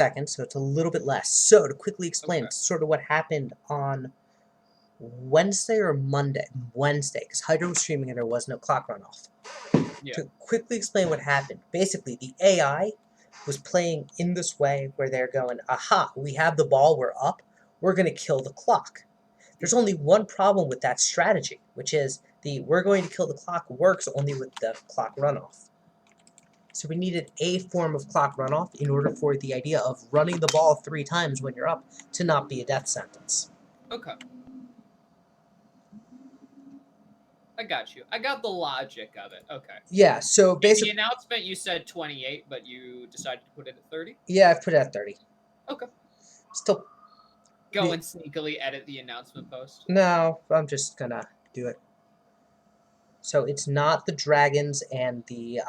seconds, so it's a little bit less. So to quickly explain, Okay. sort of what happened on Wednesday or Monday? Wednesday, because Hydra was streaming and there was no clock runoff. Yeah. To quickly explain what happened, basically the AI was playing in this way where they're going, aha, we have the ball, we're up, we're going to kill the clock. There's only one problem with that strategy, which is the we're going to kill the clock works only with the clock runoff. So we needed a form of clock runoff in order for the idea of running the ball 3 times when you're up to not be a death sentence. Okay. I got you. I got the logic of it. Okay. Yeah, so In the basically, announcement, you said 28, but you decided to put it at 30? yeah, I've put it at 30. Okay. Still, Go and sneakily edit the announcement post. no, I'm just gonna do it. So it's not the dragons and the,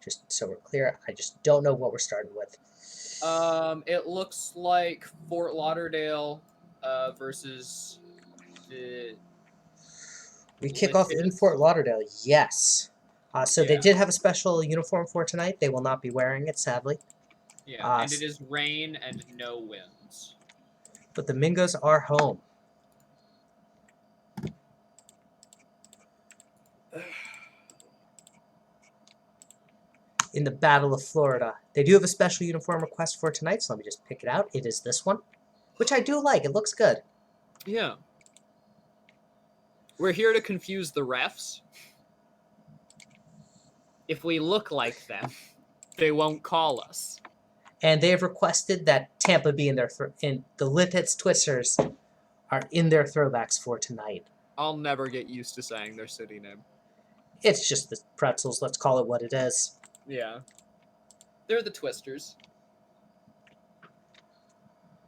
just so we're clear, I just don't know what we're starting with. It looks like Fort Lauderdale versus the We kick off in Litis. Fort Lauderdale, yes. So they Yeah, did have a special uniform for tonight. They will not be wearing it, sadly. yeah, and it is rain and no winds. But the Mingos are home. In the Battle of Florida. They do have a special uniform request for tonight, so let me just pick it out. It is this one, which I do like. It looks good. Yeah. We're here to confuse the refs. If we look like them, they won't call us. And they have requested that Tampa be in their in the Littitz Twisters are in their throwbacks for tonight. I'll never get used to saying their city name. It's just the pretzels. Let's call it what it is. Yeah. They're the Twisters.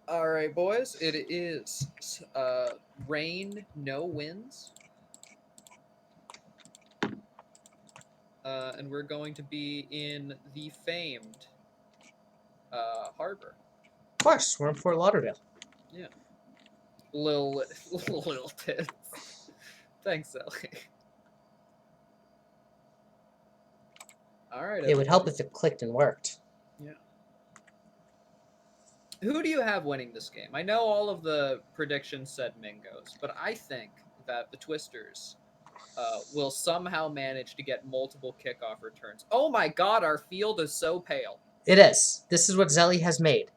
All right, boys. It is rain, no winds. And we're going to be in the famed harbor. Of course, we're in Fort Lauderdale. Yeah. Lil tits. Thanks, Ellie. All right. It would help if it clicked and worked. Yeah. Who do you have winning this game? I know all of the predictions said Mingos, but I think that the Twisters will somehow manage to get multiple kickoff returns. Oh my god, our field is so pale. It is. This is what Zelly has made.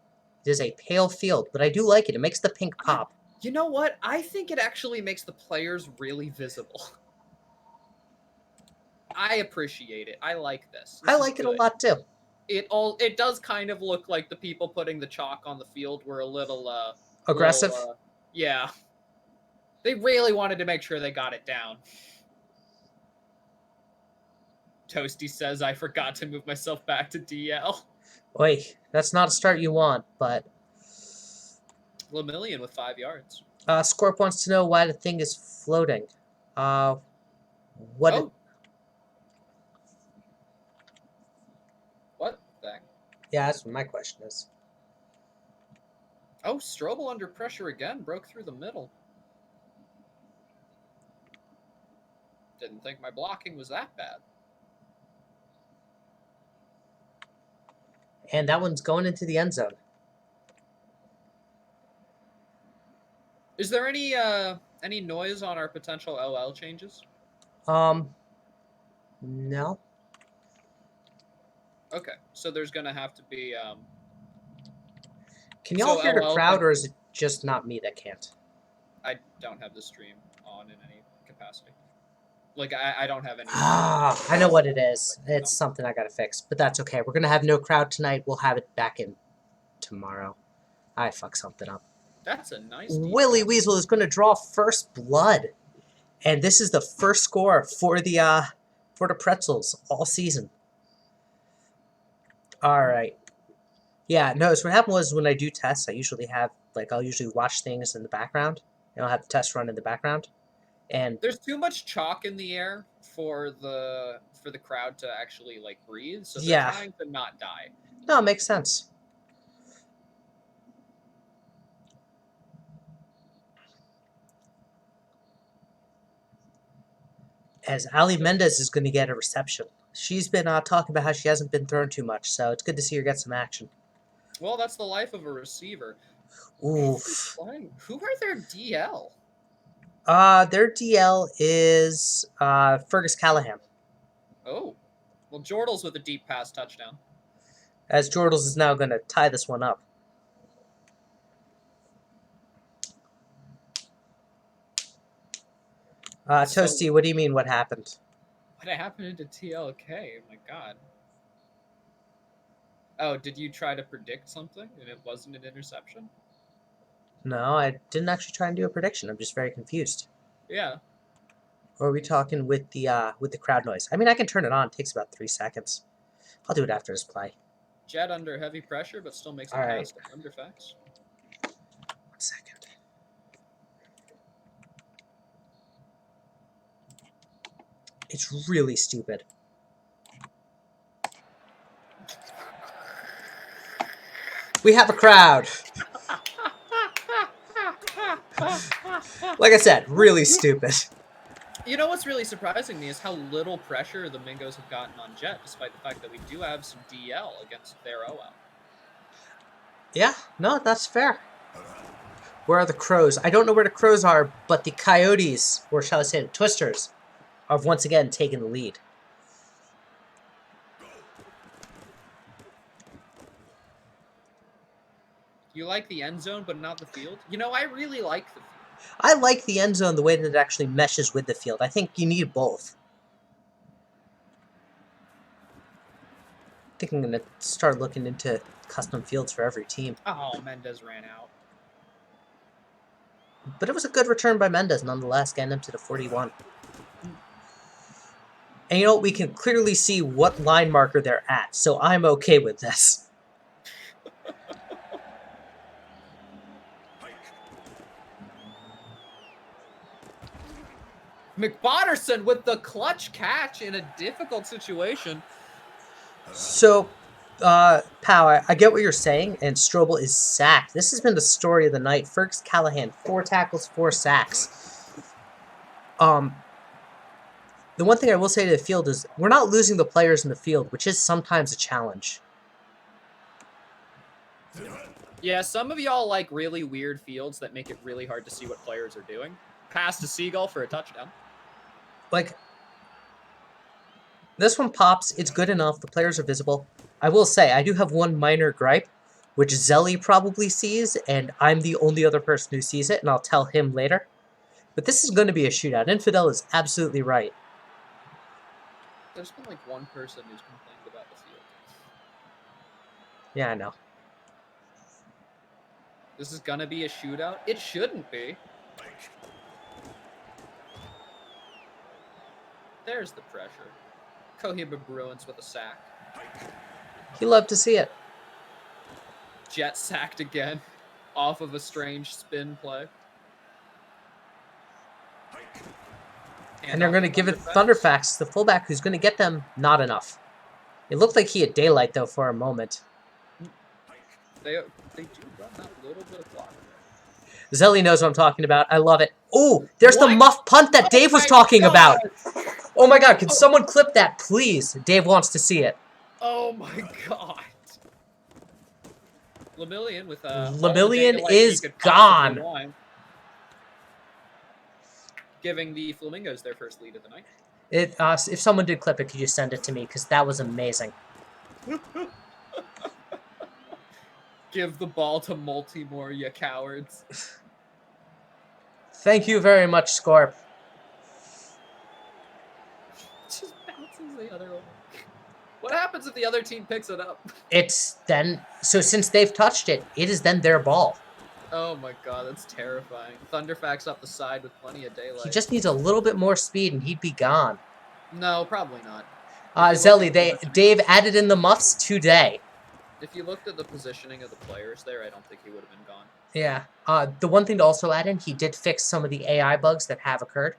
It is a pale field, but I do like it. It makes the pink pop. You know what? I think it actually makes the players really visible. I appreciate it. I like this. I like it a lot too. It does kind of look like the people putting the chalk on the field were a little aggressive. Yeah. They really wanted to make sure they got it down. Toasty says I forgot to move myself back to DL. Oi, that's not a start you want, but Lemillion with 5 yards. Scorp wants to know why the thing is floating. What? Oh. What thing? Yeah, that's what my question is. Oh, Strobel under pressure again. Broke through the middle. Didn't think my blocking was that bad. And that one's going into the end zone. Is there any noise on our potential LL changes? No. Okay, so there's gonna have to be Can y'all hear the crowd, or is it just not me that can't? I don't have the stream on in any capacity. Like I don't have any. I know what it is. It's something I gotta fix, but that's okay. We're gonna have no crowd tonight. We'll have it back in tomorrow. I fucked something up. That's a nice. Willie Weasel is going to draw first blood, and this is the first score for the pretzels all season. All right. Yeah, no. So what happened was when I do tests, I usually have I'll usually watch things in the background, and I'll have the test run in the background. And there's too much chalk in the air for the crowd to actually breathe, so they're trying to not die. No, it makes sense. As Ali Mendez is going to get a reception. She's been talking about how she hasn't been thrown too much, so it's good to see her get some action. Well, that's the life of a receiver. Who's Oof. playing? Who are their DL? Their DL is Fergus Callahan, Oh, well, Jordals with a deep pass touchdown. as Jordals is now going to tie this one up. So Toasty, what do you mean? What happened? what happened to TLK? Oh my god. Oh, did you try to predict something and it wasn't an interception? No, I didn't actually try and do a prediction. I'm just very confused. Yeah. Or are we talking with the crowd noise? I mean, I can turn it on. It takes about 3 seconds. I'll do it after this play. Jet under heavy pressure, but still makes a All right, pass to Thunderfax. 1 second. It's really stupid. We have a crowd. Like I said, really stupid. You know what's really surprising me is how little pressure the Mingos have gotten on Jet, despite the fact that we do have some DL against their OL. Yeah, no, that's fair. Where are the crows? I don't know where the crows are, but the coyotes, or shall I say the twisters, have once again taken the lead. You like the end zone, but not the field? You know, I really like the field. I like the end zone the way that it actually meshes with the field. I think you need both. I think I'm going to start looking into custom fields for every team. Oh, Mendez ran out. But it was a good return by Mendez nonetheless, getting him to the 41. And you know, we can clearly see what line marker they're at, so I'm okay with this. McBotterson with the clutch catch in a difficult situation. So, Pow, I get what you're saying, and Strobel is sacked. This has been the story of the night. Fergus Callahan, 4 tackles, 4 sacks. The one thing I will say to the field is we're not losing the players in the field, which is sometimes a challenge. Yeah, some of y'all like really weird fields that make it really hard to see what players are doing. Pass to Seagull for a touchdown. Like, this one pops. It's good enough. The players are visible. I will say, I do have one minor gripe, which Zelly probably sees, and I'm the only other person who sees it, and I'll tell him later. But this is going to be a shootout. Infidel is absolutely right. There's been like one person who's complained about the field. Yeah, I know. This is gonna be a shootout? It shouldn't be. There's the pressure. Cohiba Bruins with a sack. He loved to see it. Jet sacked again. Off of a strange spin play. And they're going to give it Thunderfax, the fullback, who's going to get them not enough. It looked like he had daylight, though, for a moment. They do run that little bit of clock. Zelly knows what I'm talking about. I love it. Oh, there's What? the muff punt that Dave was talking about. Oh my god, can someone clip that, please? Dave wants to see it. Oh my god. Lemillion with Lemillion is gone. Giving the Flamingos their first lead of the night. If someone did clip it, could you send it to me? Because that was amazing. Give the ball to Multimore, you cowards. Thank you very much, Scorp. Just bounces the other way. What happens if the other team picks it up? It's then... So since they've touched it, it is then their ball. Oh my god, that's terrifying. Thunderfax up the side with plenty of daylight. He just needs a little bit more speed and he'd be gone. No, probably not. Zelly, Dave added in the muffs today. If you looked at the positioning of the players there, I don't think he would have been gone. Yeah. The one thing to also add in, he did fix some of the AI bugs that have occurred.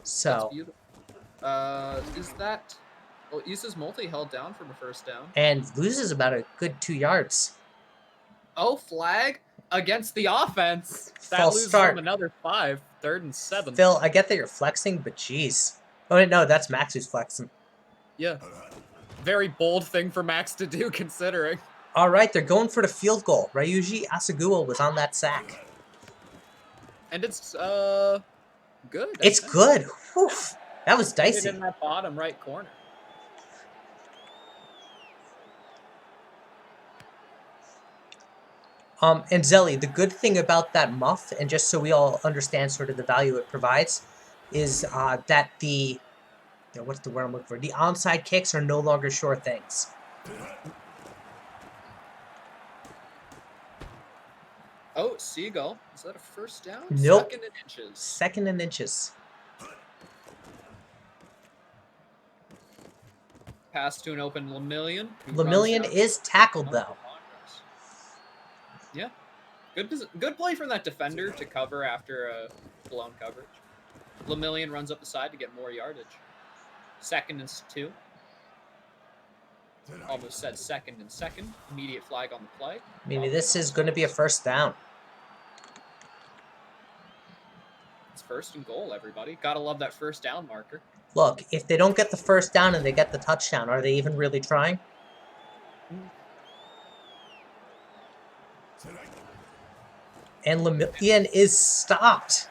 So. That's beautiful. Is that... Oh, Issa's multi held down from a first down. And loses about a good 2 yards. Oh, flag against the offense. That False loses start. them another 5. 3rd and 7. Phil, I get that you're flexing, but jeez. Oh, wait, no, that's Max who's flexing. Yeah. Very bold thing for Max to do, considering. All right, they're going for the field goal. Ryuji Asagua was on that sack. And it's good. I It's think. good. Whew. That was Hit it dicey. in that bottom right corner. And Zelly, the good thing about that muff, and just so we all understand sort of the value it provides, is that what's the word I'm looking for? The onside kicks are no longer sure things. Oh, Seagull. Is that a first down? Nope. Second and inches. Second and inches. Pass to an open Lemillion. Lemillion is tackled, though. Yeah. Good play from that defender to cover after a blown coverage. Lemillion runs up the side to get more yardage. Second and 2. Almost said second and second. Immediate flag on the play. Maybe this is going to be a first down. It's first and goal, everybody. Gotta love that first down marker. Look, if they don't get the first down and they get the touchdown, are they even really trying? And Lemillion is stopped.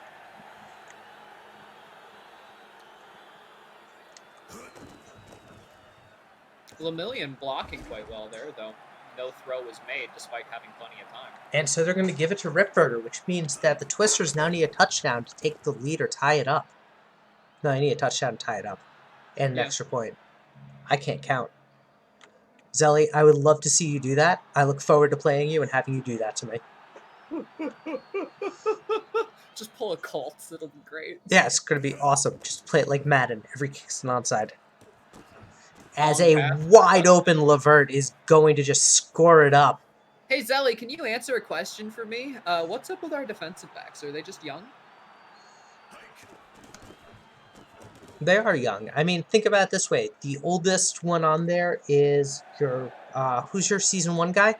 Lemillion blocking quite well there, though. No throw was made despite having plenty of time. And so they're going to give it to Ripburger, which means that the Twisters now need a touchdown to take the lead or tie it up. No, I need a touchdown to tie it up. And an extra point. I can't count. Zelly, I would love to see you do that. I look forward to playing you and having you do that to me. Just pull a Colts. It'll be great. Yeah, it's going to be awesome. Just play it like Madden. Every kick's an onside. As a wide open Levert is going to just score it up. Hey, Zelly, can you answer a question for me? What's up with our defensive backs? Are they just young? They are young. I mean, think about it this way. The oldest one on there is your... who's your Season 1 guy?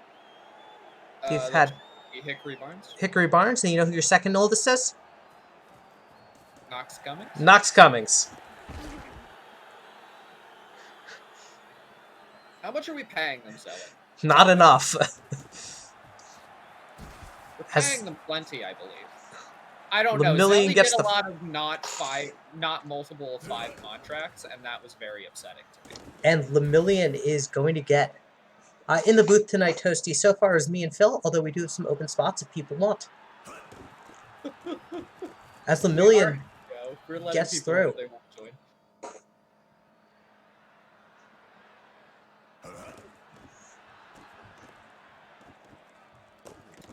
You've had... Hickory Barnes. Hickory Barnes, and you know who your second oldest is? Knox Cummings. Knox Cummings. How much are we paying them, Zelly? Not enough. We're paying them plenty, I believe. I don't know. Lemillion Zelly gets did a the lot of not multiple 5 contracts, and that was very upsetting to me. And Lemillion is going to get in the booth tonight, Toasty. So far as me and Phil, although we do have some open spots if people want. As Lemillion gets through. They won't join.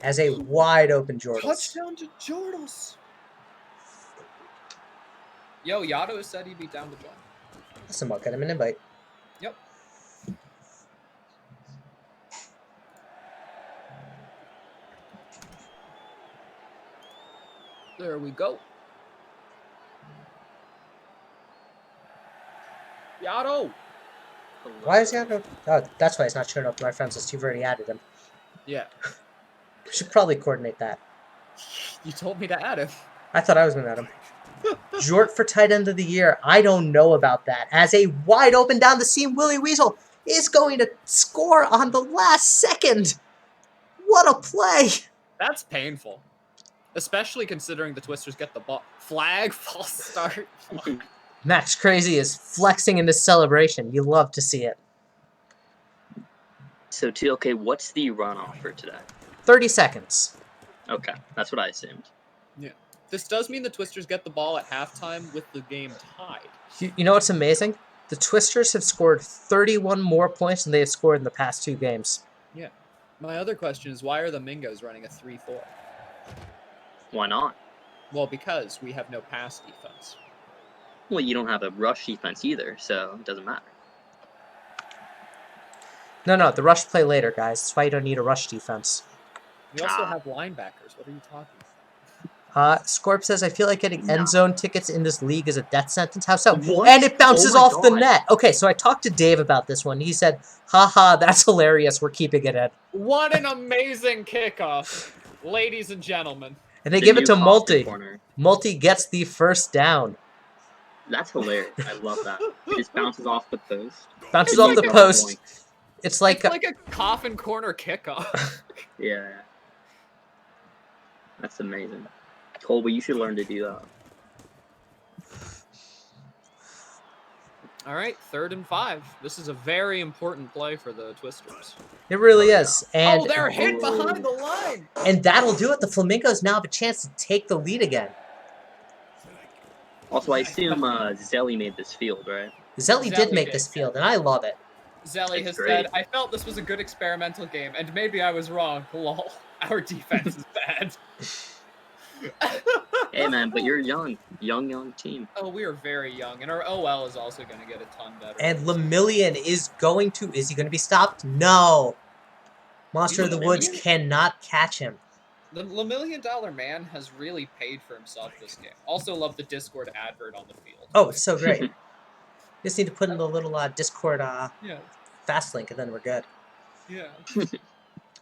As a wide open Jordals. Touchdown to Jordals. Yo, Yato said he'd be down to join. Listen, I'll get him an invite. Yep. There we go. Yato! Why is Yato? Oh, that's why he's not showing up to my friends list. You've already added him. Yeah. We should probably coordinate that. You told me to add him. I thought I was going to add him. Jort for tight end of the year. I don't know about that. As a wide open down the seam, Willie Weasel is going to score on the last second. What a play. That's painful. Especially considering the Twisters get the ball. Flag, false start. Max Crazy is flexing in this celebration. You love to see it. So, TLK, what's the runoff for today? 30 seconds. Okay, that's what I assumed. Yeah. This does mean the Twisters get the ball at halftime with the game tied. You know what's amazing? The Twisters have scored 31 more points than they have scored in the past 2 games. Yeah. My other question is, why are the Mingos running a 3-4? Why not? Well, because we have no pass defense. Well, you don't have a rush defense either, so it doesn't matter. No, the rush play later, guys. That's why you don't need a rush defense. We also have linebackers. What are you talking Scorp says, I feel like getting end zone tickets in this league is a death sentence. How so? What? And it bounces Oh my off the God. net. Okay, so I talked to Dave about this one. He said, haha, that's hilarious. We're keeping it in. What an amazing kickoff, ladies and gentlemen. And they The give it new to Coffin Multi. corner. Multi gets the first down. That's hilarious. I love that. It just bounces off the post. Bounces It's off like the a post. point. It's like, It's like a coffin corner kickoff. Yeah. That's amazing. Colby, you should learn to do that. All right, 3rd and 5. This is a very important play for the Twisters. it really is. And Oh, they're hit behind the line. and that'll do it. The Flamingos now have a chance to take the lead again. Also, I assume Zelly made this field, right? Zelly did Zelly make did, this field, and I love it. Zelly That's has great. said, I felt this was a good experimental game, and maybe I was wrong. Lol. Our defense is bad. Hey, man, but you're young. Young team. Oh, we are very young, and our OL is also going to get a ton better. And Lemillion is going to... Is he going to be stopped? No. Monster of the Woods Lemillion? cannot catch him. The $1 Million Man has really paid for himself this game. Also love the Discord advert on the field. Oh, it's so great. Just need to put in the little Discord Yeah, fast link, and then we're good. yeah.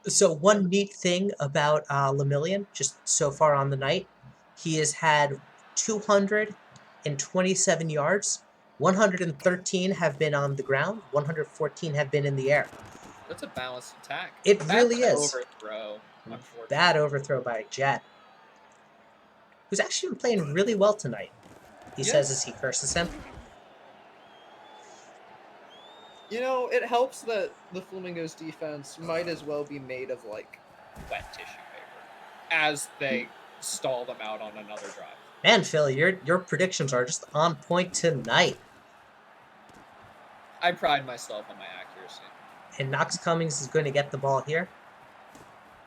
So one neat thing about Lemillion, just so far on the night, he has had 227 yards. 113 have been on the ground. 114 have been in the air. That's a balanced attack. It That's really an is. overthrow, unfortunately. Bad overthrow by Jet, who's actually been playing really well tonight. He says as he curses him. You know, it helps that the Flamingos defense might as well be made of, like, wet tissue paper as they stall them out on another drive. Man, Phil, your predictions are just on point tonight. I pride myself on my accuracy. And Knox Cummings is going to get the ball here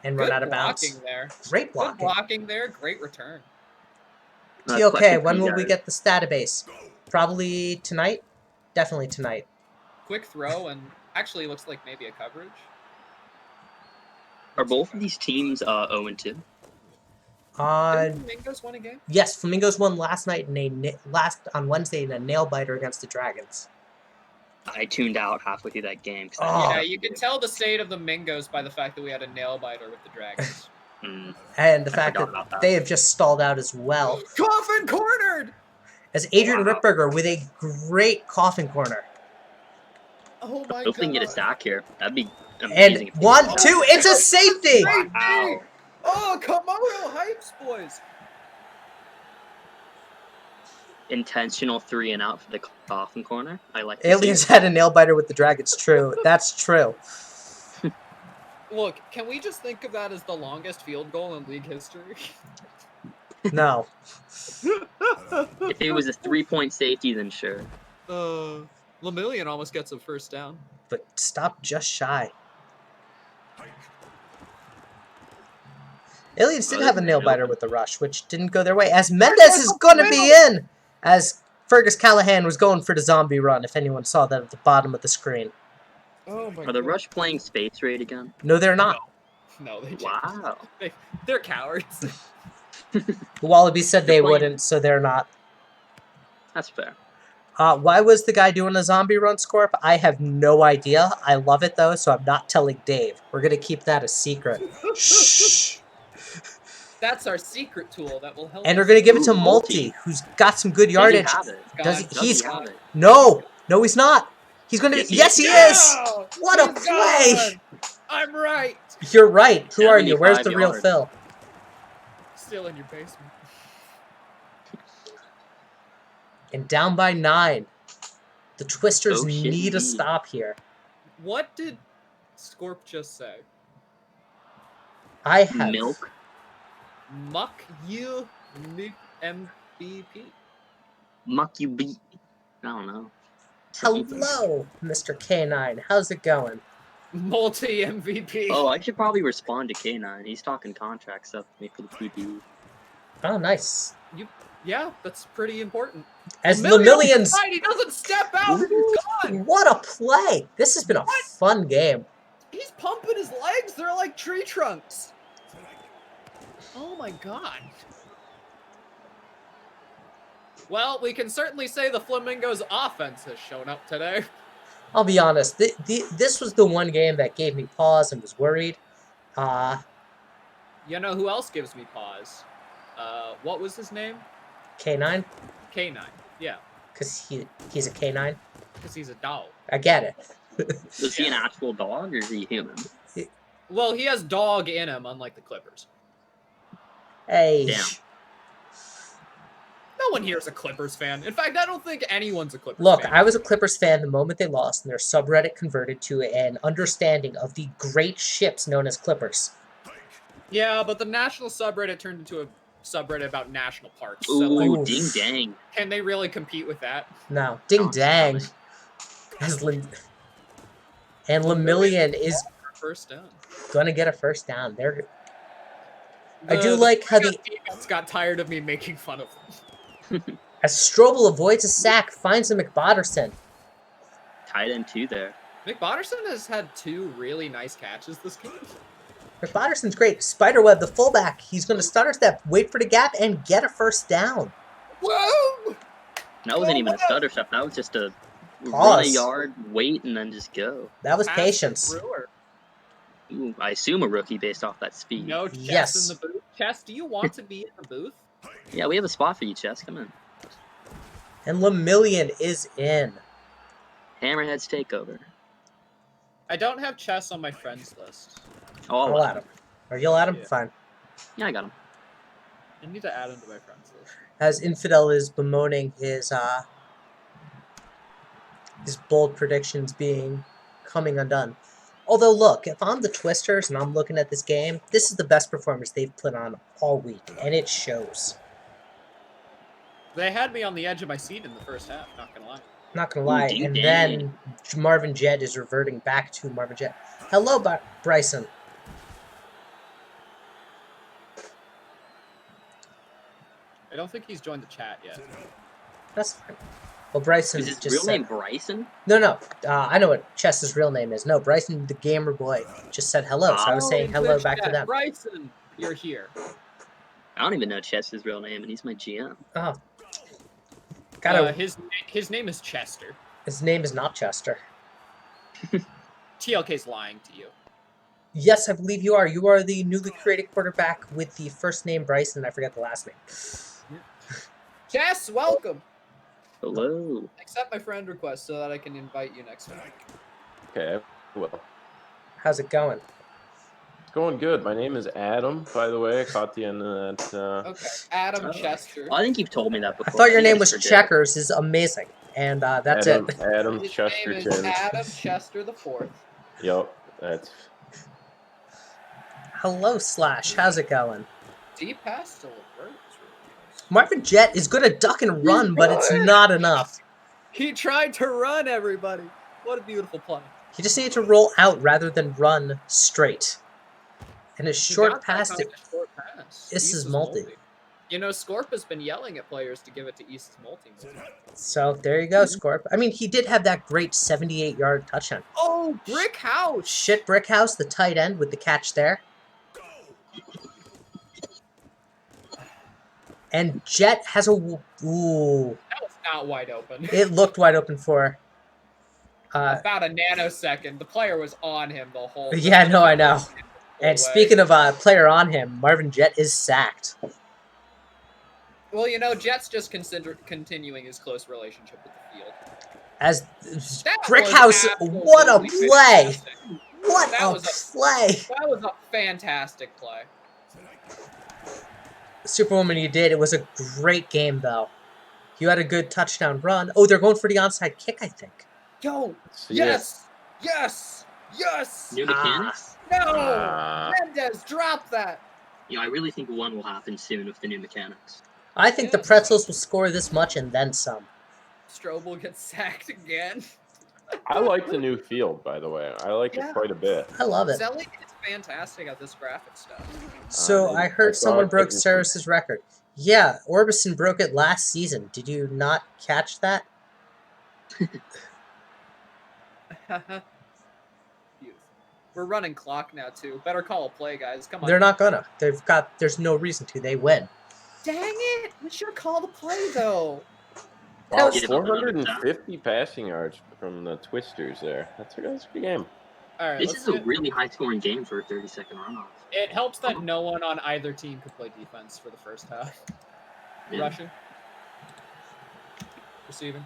and run Good out of bounds. blocking there. Great Good blocking. blocking there. Great return. TOK, Question for when you will we guys. get the database? Probably tonight? Definitely tonight. Quick throw, and actually looks like maybe a coverage. Are both of these teams 0-2? Didn't Flamingos win a game? Yes, Flamingos won last night on Wednesday in a nail biter against the Dragons. I tuned out halfway through that game. 'Cause Oh. Yeah, you can tell the state of the Mingos by the fact that we had a nail biter with the Dragons. And the I fact forgot that about that. they have just stalled out as well. Coffin cornered! As Adrian Wow. Ripberger with a great coffin corner. Oh my Hopefully we can get a god. sack here. That'd be And amazing. if we one, did. two, it's a safety! Wow. Oh, Komodo hypes, boys! Intentional 3 and out for the coffin corner. I like to see Aliens it. had a nail biter with the Dragons. True. That's true. Look, can we just think of that as the longest field goal in league history? No. If it was a 3-point safety, then sure. Lemillion almost gets a first down. But stop just shy. Aliens did have a nail biter with the rush, which didn't go their way. As Mendez is going to be in! As Fergus Callahan was going for the zombie run, if anyone saw that at the bottom of the screen. Oh my Are the Rush playing Space Raid again? No, they're not. No, they can't. Wow. They're cowards. The Wallabies said they They're playing- wouldn't, so they're not. That's fair. Why was the guy doing a zombie run, Scorp? I have no idea. I love it, though, so I'm not telling Dave. We're going to keep that a secret. Shh. That's our secret tool that will help. And we're us. going to give it to Ooh, Multi, Multi. who's got some good Does yardage. he have it? Does he? God, Does He's he have it? no, he's not. He's going to. Yes, he Yes, he Yeah! is. What a He's play! gone! I'm right. You're right. Who are you? Where's the 75 real yards. Phil? Still in your basement. And down by 9. The Twisters Oh, shit, need a indeed. stop here. What did Scorp just say? I have Milk. Muck you MVP. Muck you beat. I don't know. Hello, Mr. K9. How's it going? Multi MVP. Oh, I should probably respond to K9. He's talking contract stuff to me for the PB. Oh, nice. Yeah, that's pretty important. As Lemillion's Lemillion's... right, he doesn't step out. He's gone. What a play! This has been a fun game. He's pumping his legs. They're like tree trunks. Oh my god. Well, we can certainly say the Flamingos' offense has shown up today. I'll be honest. This was the one game that gave me pause and was worried. You know who else gives me pause? What was his name? K9? K9. Yeah, Because he's a K9? because he's a dog. I get it. Is he an actual dog or is he human? Well, he has dog in him, unlike the Clippers. Hey. Damn. No one here is a Clippers fan. In fact, I don't think anyone's a Clippers Look, fan. I was a Clippers fan the moment they lost, and their subreddit converted to an understanding of the great ships known as Clippers. Yeah, but the national subreddit turned into a subreddit about national parks. So, Ooh, like, Oof. ding dang. can they really compete with that? No, ding Oh, dang. coming. As and Lemillion is First down. gonna get a first down. I do like how the defense got tired of me making fun of them. as Strobel avoids a sack, finds a McBotterson. Tight end 2 there. McBotterson has had 2 really nice catches this game. McBotterson's great. Spiderweb, the fullback, he's gonna stutter step, wait for the gap, and get a first down. Whoa! That wasn't even a stutter step. That was just a run a Pause. yard, wait, and then just go. That was Pass patience. to Brewer. Ooh, I assume a rookie based off that speed. No Chess Yes. in the booth. Chess, do you want to be in the booth? Yeah, we have a spot for you, Chess. Come in. And Lemillion is in. Hammerhead's takeover. I don't have Chess on my friends list. Oh, I'll add him. Or you'll add him? Yeah. Fine. Yeah, I got him. I need to add him to my friends list. As Infidel is bemoaning his bold predictions coming undone. Although, look, if I'm the Twisters and I'm looking at this game, this is the best performance they've put on all week, and it shows. They had me on the edge of my seat in the first half, not gonna lie. Not gonna lie. ding And dang. then Marvin Jett is reverting back to Marvin Jett. Hello, Bryson. I don't think he's joined the chat yet. That's fine. Well, Bryson Is his just real said, name Bryson? No. I know what Chess's real name is. No, Bryson, the gamer boy, just said hello. So I was saying in hello Twitch back to chat, them. Bryson, you're here. I don't even know Chess's real name, and he's my GM. Oh. Gotta, His name is Chester. his name is not Chester. TLK's lying to you. Yes, I believe you are. You are the newly created quarterback with the first name Bryson. I forget the last name. Chess, welcome. Hello. Accept my friend request so that I can invite you next week. Okay, well, How's it going? it's going good. My name is Adam, by the way. I caught the end of that. Okay, Adam Oh. Chester. I think you've told me that before. I thought your think I name was just forget. Checkers. Is amazing, and that's Adam, it. Adam His Chester name is Jones. Adam Chester the Fourth. Yep, that's. Hello, Slash. How's it going? Deep pass to LeVert. Marvin Jett is good at duck and run, but it's not enough. He tried to run, everybody. What a beautiful play. He just needed to roll out rather than run straight. And his He short got that pass on to a short pass. East is multi. You know, Scorp has been yelling at players to give it to East's multi. So there you go, Scorp. I mean, he did have that great 78-yard touchdown. Oh, Brick House! Shit, Brickhouse, the tight end with the catch there. And Jet has a... Ooh. That was not wide open. It looked wide open for... About a nanosecond. The player was on him the whole Yeah, no, I know. whole And way. speaking of a player on him, Marvin Jett is sacked. Well, you know, Jet's just continuing his close relationship with the field. As That Brickhouse, was what a absolutely play! fantastic. What That a was play! That was a fantastic play. Superwoman, you did. It was a great game, though. You had a good touchdown run. Oh, they're going for the onside kick, I think. Yo, See yes, yes, yes. New mechanics? No, Mendez, drop that. Yeah, I really think one will happen soon with the new mechanics. I think the Yes. Pretzels will score this much and then some. Strobel gets sacked again. I like the new field, by the way. I like Yeah. it quite a bit. I love it. Zelly is fantastic at this graphic stuff. So I I heard saw someone it broke taking some- Saris's record. Yeah, Orbison broke it last season. Did you not catch that? Beautiful. We're running clock now too. Better call a play, guys. Come on. They're not gonna. There's no reason to. They win. Dang it! We should call the play though. Wow, That was- 450 passing yards from the Twisters there. That's a good game. All right. This is a really high-scoring game for a 30-second runoff. It helps that no one on either team could play defense for the first half. Yeah. Rushing. Receiving.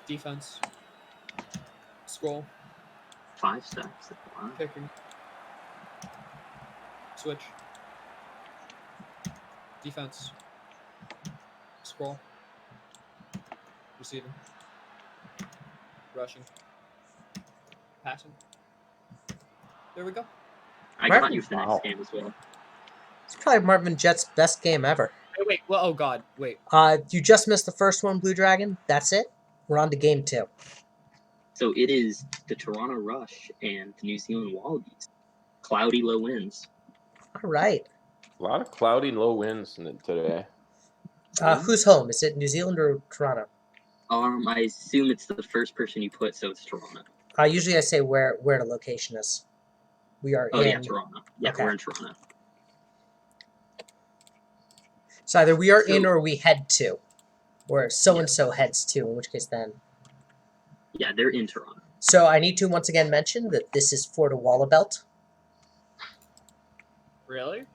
Defense. Scroll. 5 stacks. Wow. Picking. Switch. Defense. Scroll. Receiving. Rushing. Passing. There we go. I Marvin- got you for the next Wow. game as well. It's probably Marvin Jet's best game ever. Wait. Well, oh god. Wait. You just missed the first one, Blue Dragon. That's it. We're on to game 2. So it is the Toronto Rush and the New Zealand Wallabies. Cloudy, low winds. All right. A lot of cloudy, low winds today. Who's home? Is it New Zealand or Toronto? I assume it's the first person you put, so it's Toronto. Usually I say where the location is. We are Oh in. yeah, Toronto. Yeah, Okay. we're in Toronto. So either we are So- in or we head to, or so and so heads to. In which case, then. Yeah, they're in Toronto. So I need to once again mention that this is for the Wallabelt. Really?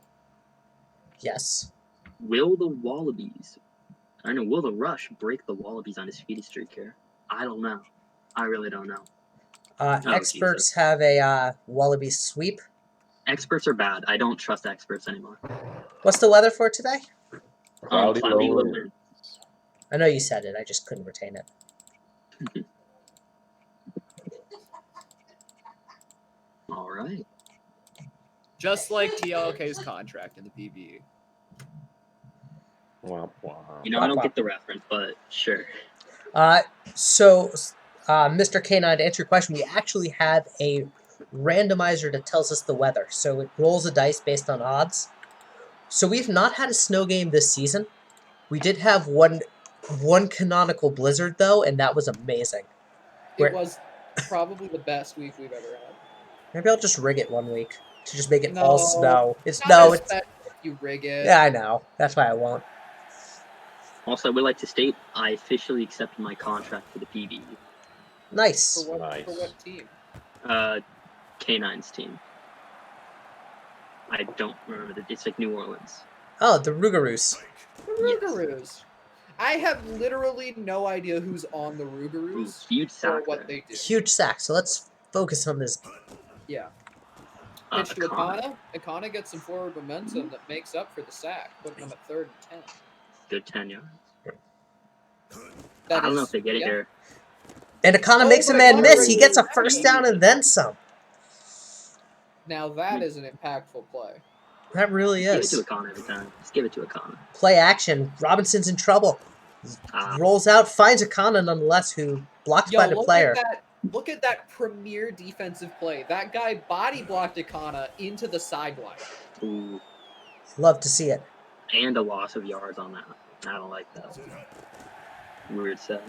Yes. Will the Wallabies? I don't know. Will the Rush break the Wallabies on his undefeated streak here? I don't know. I really don't know. Experts have a Wallaby sweep. Experts are bad. I don't trust experts anymore. What's the weather for today? Cloudy, Cloudy, low low winds. wind. I know you said it. I just couldn't retain it. All right. Just like TLK's contract in the PBE. Wow, wow. You know, I don't get the reference, but sure. So, Mr. K9, to answer your question, we actually have a randomizer that tells us the weather. So it rolls a dice based on odds. So we've not had a snow game this season. We did have one canonical blizzard, though, and that was amazing. Where- It was probably the best week we've ever had. Maybe I'll just rig it one week to just make it No. all snow. It's Not as bad if you rig it. Yeah, I know. That's why I won't. Also, I would like to state I officially accepted my contract for the PBE. Nice. For Nice. what team? K9's team. I don't remember. It's like New Orleans. Oh, the Rougarous. The Rougarous. I have literally no idea who's on the Ooh, Rougarous huge or sack what there. they do. Huge sack. So let's focus on this. Yeah. Uh, Pitch to Akana. Akana. Akana gets some forward momentum that makes up for the sack, putting him at 3rd and 10. Good tenure. That I don't know is- if they get it yeah. here. And Akana Oh, makes a but man Akana miss. He really gets a is first happy. down and then some. Now that is an impactful play. That really Give it is. to Akana every time. Just give it to Akana. Play action. Robinson's in trouble. Rolls out, finds Akana nonetheless, who blocks Yo, by the look player. at that! Look at that premier defensive play. That guy body blocked Akana into the sideline. Ooh, Love to see it. and a loss of yards on that. I don't like that. Weird set.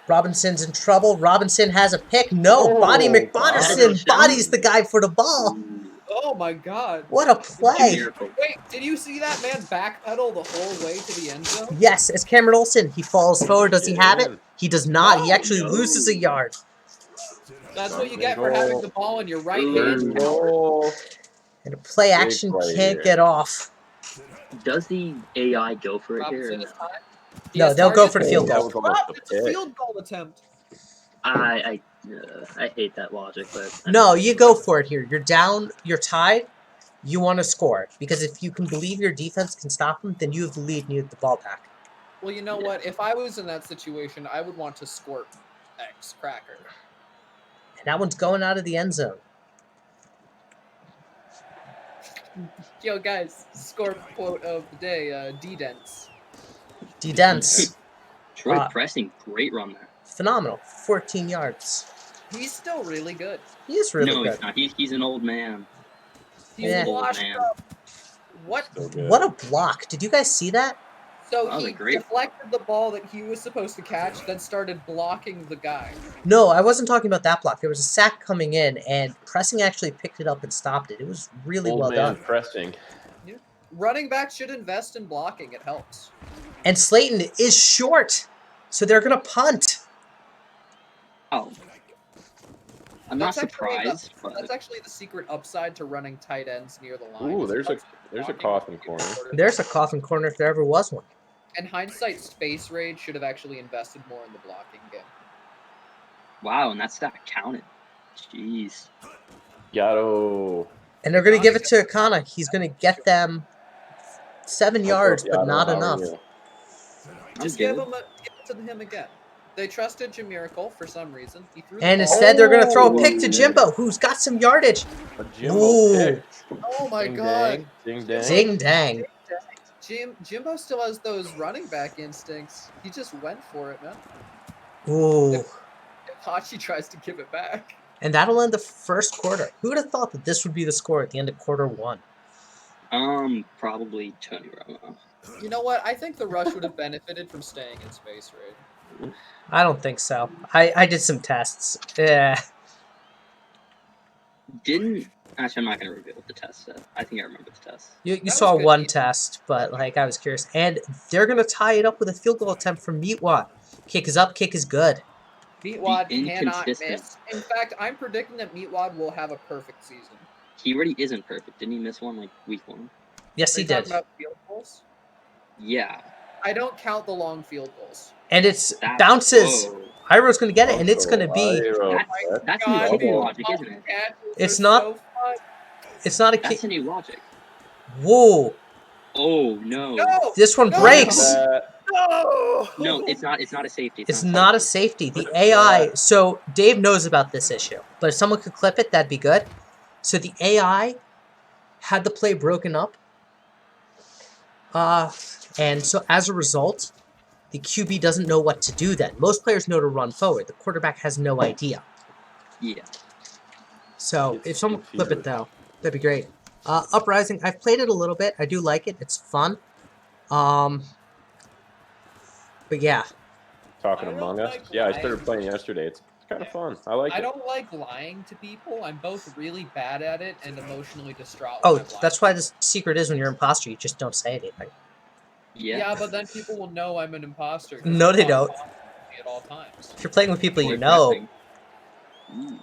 Robinson's in trouble. Robinson has a pick. No, Oh, Bonnie wow. McBotterson bodies the guy for the ball. Ooh, Oh my god! What a play. miracle. Wait, did you see that man backpedal the whole way to the end zone? Yes, it's Cameron Olsen. He falls forward. Does he have it? In. He does not. He Oh, actually no. loses a yard. That's what you get for having the ball in your right Third hand. Goal. And a play action play can't here. get off. Does the AI go for it here? Robinson Or is no? time. He No, has they'll go target. for the field That goal. was almost Oh, a it's a pick. field goal attempt. I hate that logic, but No, you go for it here. You're down. You're tied. You want to score. Because if you can believe your defense can stop them, then you have the lead and you have the ball back. Well, you know what? If I was in that situation, I would want to squirt X Cracker. And that one's going out of the end zone. Yo, guys, score quote of the day, D-Dents. D-Dents. Troy pressing, great run there. Phenomenal. 14 yards. He's still really good. He is really no, good. he's not. He's an old man. He's Yeah. washed Man. up. What? Still good. What a block. Did you guys see that? So That was he a great- deflected the ball that he was supposed to catch, then started blocking the guy. No, I wasn't talking about that block. There was a sack coming in, and pressing actually picked it up and stopped it. It was really Old well man done. pressing. Running backs should invest in blocking. It helps. And Slayton is short, so they're going to punt. Oh, I'm not That's actually surprised, That's but actually the secret upside to running tight ends near the line. Ooh, is there's a blocking. coffin corner. There's a coffin corner if there ever was one. And hindsight, Space Raid should have actually invested more in the blocking game. wow, and that stat counted. Jeez. Yato. And they're going to give it to Akana. He's going to get them 7 yards, but Yato, not how are enough. you? Just good. give it to him again. They trusted Jamiracle for some reason. He threw the And ball. instead, they're going to throw a Oh, pick to man. Jimbo, who's got some yardage. A Jimbo Ooh. pick. Oh my Ding god. dang. Ding dang. Zing dang. Jimbo still has those running back instincts. He just went for it, man. Ooh. If Hachi tries to give it back. And that'll end the first quarter. Who would have thought that this would be the score at the end of quarter 1? Probably Tony Romo. You know what? I think the Rush would have benefited from staying in space raid. I don't think so. I did some tests. Yeah. Actually, I'm not going to reveal what the test said. I think I remember the test. You That saw was good one defense. test, but like I was curious. And they're going to tie it up with a field goal attempt from Meatwad. Kick is up, kick is good. Meatwad cannot inconsistent. miss. In fact, I'm predicting that Meatwad will have a perfect season. He already isn't perfect. Didn't he miss one like week 1? Yes, Are he you talking did. about field goals? Yeah. I don't count the long field goals. And it's That's, bounces. whoa. Iro's going to get it, and it's going to be... That's God, new these logic, isn't it? catches It's are not- so fun. It's not a That's kick. a new logic. Whoa. Oh no. No! This one No! breaks. No! No, it's not a safety. It's not a safety. The AI... So Dave knows about this issue. But if someone could clip it, that'd be good. So the AI had the play broken up. And so as a result, the QB doesn't know what to do then. Most players know to run forward. The quarterback has no idea. Yeah. So It's if someone could clip it, confused. though, that'd be great. Uprising, I've played it a little bit. I do like it. It's fun. But yeah. Talking I don't Among Us. like Yeah, I lying. started playing yesterday. It's kind of fun. I like I it. don't like lying to people. I'm both really bad at it and emotionally distraught Oh, when I'm lying. that's why the secret is when you're an imposter, you just don't say anything. Yeah. Yeah, but then people will know I'm an imposter. 'cause No, they're they not don't. talking to me at all times. If you're playing with people you Troy know, pressing. Ooh.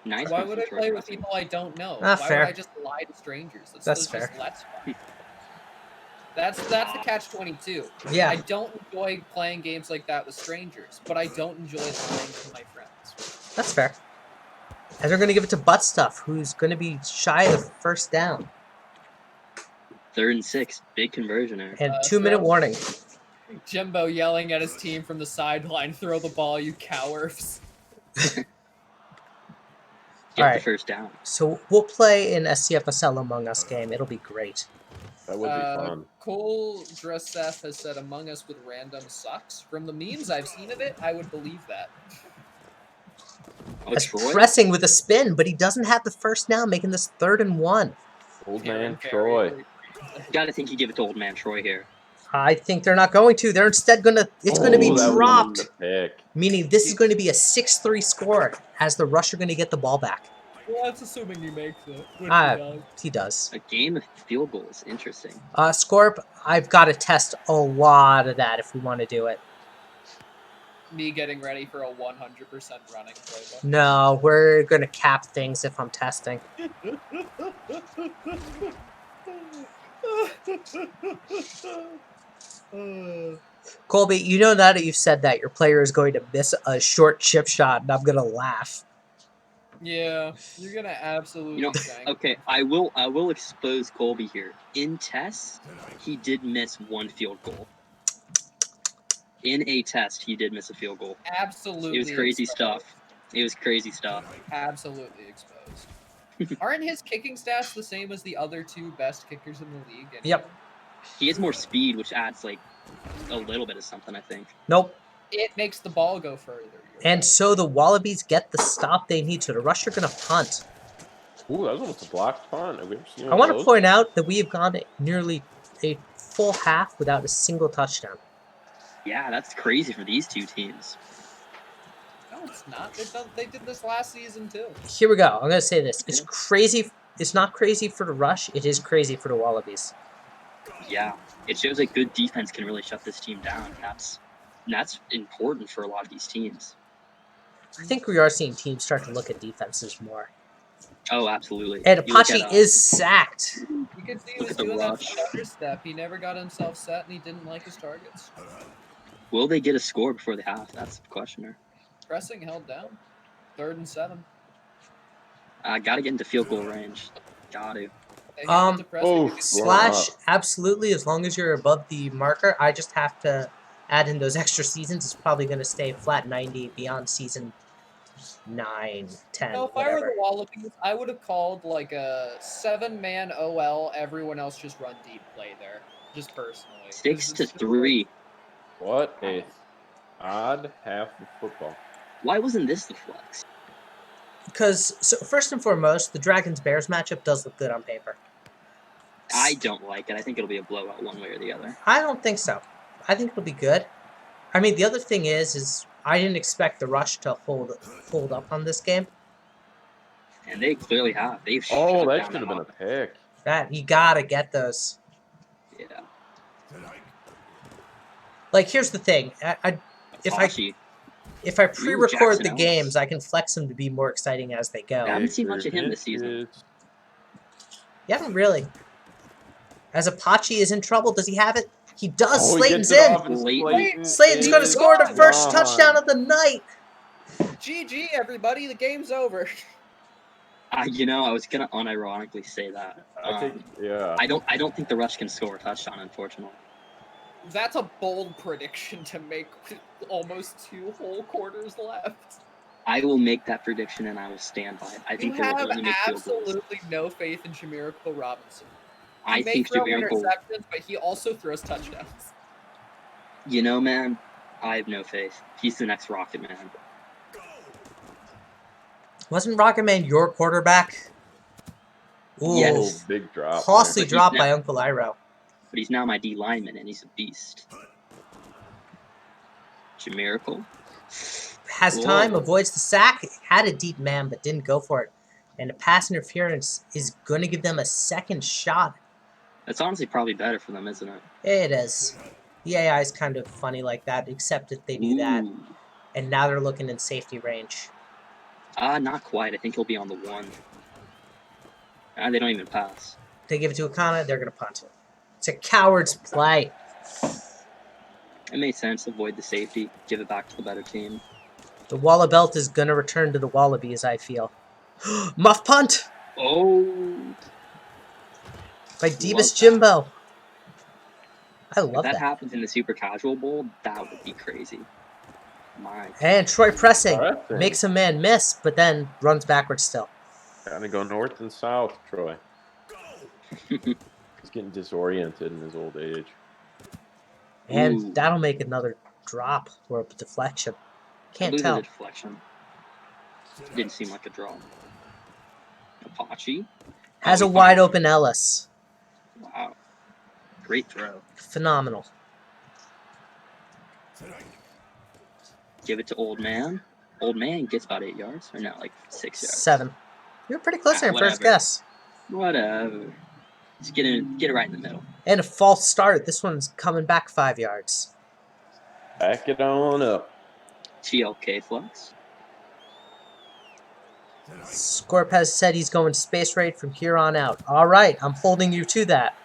Nice. Why one would from I Troy play with pressing. people I don't know? Ah, Why fair. would I just lie to strangers? That's Just fair. less fun. That's the catch-22. yeah, I don't enjoy playing games like that with strangers, but I don't enjoy lying to my friends. that's fair. And they're going to give it to Butt Stuff, who's going to be shy of the first down. 3rd and 6. Big conversion there. And 2-minute throw. warning. Jimbo yelling at his team from the sideline, "Throw the ball, you cowards." Get Alright. the first down. So we'll play an SCFSL Among Us game. It'll be great. That would be fun. Cole Dresseth has said Among Us with random sucks. From the memes I've seen of it, I would believe that. Oh, As Troy? pressing with a spin, but he doesn't have the first down, making this 3rd and 1. Old Fair man and fair, Troy. Gotta think you give it to old man Troy here. I think they're not going to. They're instead going to... It's going to be Oh, that would've been dropped. the pick. Meaning this is going to be a 6-3 score as the Rush are going to get the ball back. Well, that's assuming he makes it. Which He does. A game of field goals. Interesting. Scorp, I've got to test a lot of that if we want to do it. Me getting ready for a 100% running playbook. No, we're going to cap things if I'm testing. Colby, you know now that you've said that, your player is going to miss a short chip shot, and I'm going to laugh. Yeah, you're gonna absolutely shank. Okay, I will expose Colby here. In tests, he did miss one field goal. In a test, he did miss a field goal. Absolutely. It was crazy exposed. stuff. It was crazy stuff. Absolutely exposed. Aren't his kicking stats the same as the other 2 best kickers in the league? Anyway? Yep. He has more speed, which adds like a little bit of something, I think. Nope. It makes the ball go further. And so the Wallabies get the stop they need, so the Rush are going to punt. Ooh, that was almost a blocked punt. Have we ever seen I one want of to those? point out that we have gone nearly a full half without a single touchdown. Yeah, that's crazy for these two teams. No, it's not. They did this last season too. Here we go. I'm going to say this. It's crazy. It's not crazy for the Rush. It is crazy for the Wallabies. Yeah, it shows that good defense can really shut this team down. And that's important for a lot of these teams. I think we are seeing teams start to look at defenses more. Oh, absolutely. And You look Apache at, is sacked. You could see he Look was at the doing that rush. stutter step. He never got himself set, and he didn't like his targets. will they get a score before the half? That's the questioner. Pressing held down. 3rd and 7. Gotta get into field goal range. Got to. It's impressive. Oh, You can Slash, up. absolutely, as long as you're above the marker. I just have to add in those extra seasons. It's probably going to stay flat 90 beyond season 9, 10, No, if I were whatever. the Wallabies, I would have called like a 7-man OL. Everyone else just run deep play there, just personally. 'Cause it's just 6-3. What a odd half of football. Why wasn't this the flex? Because, so first and foremost, the Dragons-Bears matchup does look good on paper. I don't like it. I think it'll be a blowout one way or the other. I don't think so. I think it'll be good. I mean, the other thing is I didn't expect the Rush to hold up on this game. And they clearly have. They've Oh, shut that down should have been a offense. pick. That you gotta get those. Yeah. Like, here's the thing. If I Apache. pre-record Jackson the Ellis. games, I can flex them to be more exciting as they go. I haven't seen much of him this season. Inches. You haven't really. As Apache is in trouble, does he have it? He does. Oh, he Slayton's gets it in. off, and Slayton. Slayton's going to is score the gone. first Gone. touchdown of the night. GG, everybody. The game's over. I was gonna unironically say that. I think, yeah. I don't think the Rush can score a touchdown, unfortunately. That's a bold prediction to make with almost 2 whole quarters left. I will make that prediction and I will stand by it. I You think they will have only make field goals. absolutely no faith in Jamirico Robinson. He I may think throw Jamirico. interceptions, but he also throws touchdowns. Man, I have no faith. He's the next Rocket Man. Wasn't Rocket Man your quarterback? Ooh, Yes. Oh, big drop. costly But he's drop not- by Uncle Iroh. But he's now my D lineman and he's a beast. Jamirico. Has Whoa. time, avoids the sack, had a deep man but didn't go for it. And the pass interference is going to give them a second shot. That's honestly probably better for them, isn't it? It is. The AI is kind of funny like that, except that they do that. Ooh. And now they're looking in safety range. Not quite. I think he'll be on the 1. They don't even pass. They give it to Akana, they're going to punt. It's a coward's play. It made sense. Avoid the safety. Give it back to the better team. The Walla Belt is going to return to the Wallabies, I feel. Muff punt Oh. by Love Divas that. Jimbo. I If love that that. happens in the Super Casual Bowl, that would be crazy. My. And Troy pressing. Pressing. Makes a man miss, but then runs backwards still. Gotta go north and south, Troy. He's getting disoriented in his old age. And Ooh. that'll make another drop or a deflection. I Can't believe tell. it was a deflection. Didn't seem like a draw. Apache. Has Oh, a he wide fired. open Ellis. Wow. Great throw. Phenomenal. Give it to Old Man. Old Man gets about 8 yards. Or no, like 6 yards. 7. You're pretty close to your first Whatever. guess. Whatever. Just get it right in the middle. And a false start. This one's coming back 5 yards. Back it on up. TLK flex. Scorpez said he's going space raid from here on out. All right, I'm holding you to that.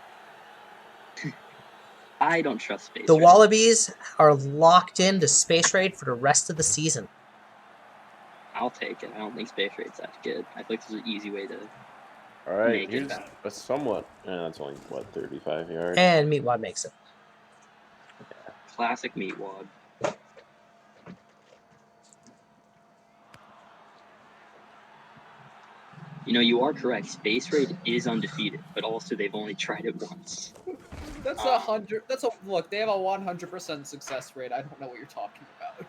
I don't trust Space The Raid. Wallabies are locked into space raid for the rest of the season. I'll take it. I don't think Space Raid's that good. I think there's an easy way to. All right, Make it here's back. a somewhat. That's only, what, 35 yards? And Meatwad makes it. Classic Meatwad. You are correct. Space Raid is undefeated, but also they've only tried it once. That's 100. Look. They have a 100% success rate. I don't know what you're talking about.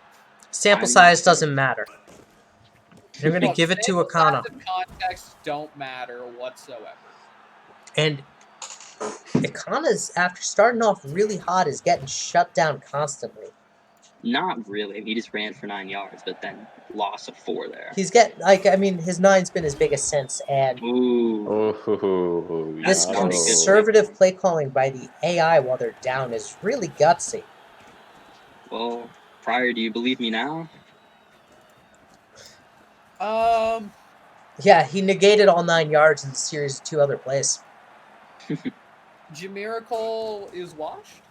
Sample I'm size not doesn't matter. They're going to Look, give it to sample Akana. size and context don't matter whatsoever. And Akana's, after starting off really hot, is getting shut down constantly. Not really. He just ran for 9 yards, but then lost a 4 there. He's his 9's been his biggest since, and Ooh. Oh, this That's not a good conservative play calling by the AI while they're down is really gutsy. Well, Pryor, do you believe me now? Yeah, he negated all 9 yards in the series of 2 other plays. Jamirical is washed.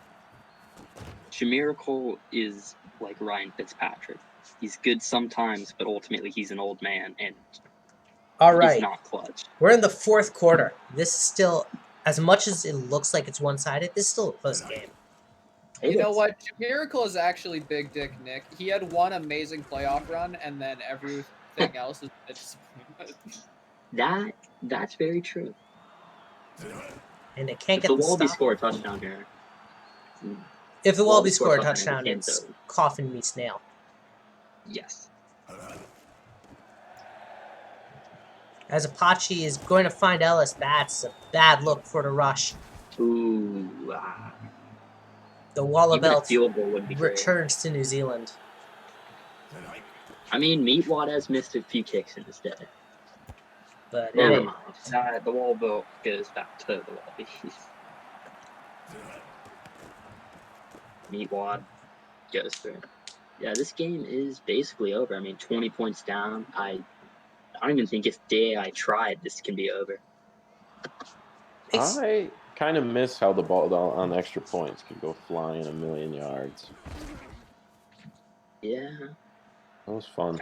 Jamirical is like Ryan Fitzpatrick. He's good sometimes, but ultimately he's an old man, and All It's right, not clutch. we're in the fourth quarter. This is still, as much as it looks like it's one-sided, this is still a close game. You know what? Miracle is actually Big Dick Nick. He had one amazing playoff run, and then everything else is a disappointment. That's very true. And it can't If get the the Wallaby stop. score a touchdown here, If the Wallaby score score a a touchdown, touchdown, the it's game's over. coffin meets nail. yes. As Apache is going to find Ellis, that's a bad look for the rush. Ooh, The even a Wallabelt field goal would be great. returns to New Zealand. I mean, Meatwad has missed a few kicks in his day. But Never hey, mind. The Wallabelt goes back to the Wallabies. Meatwad goes through. Yeah, this game is basically over. I mean, 20 points down. I don't even think if I tried, this can be over. I kind of miss how the ball on extra points could go flying a million yards. Yeah. That was fun.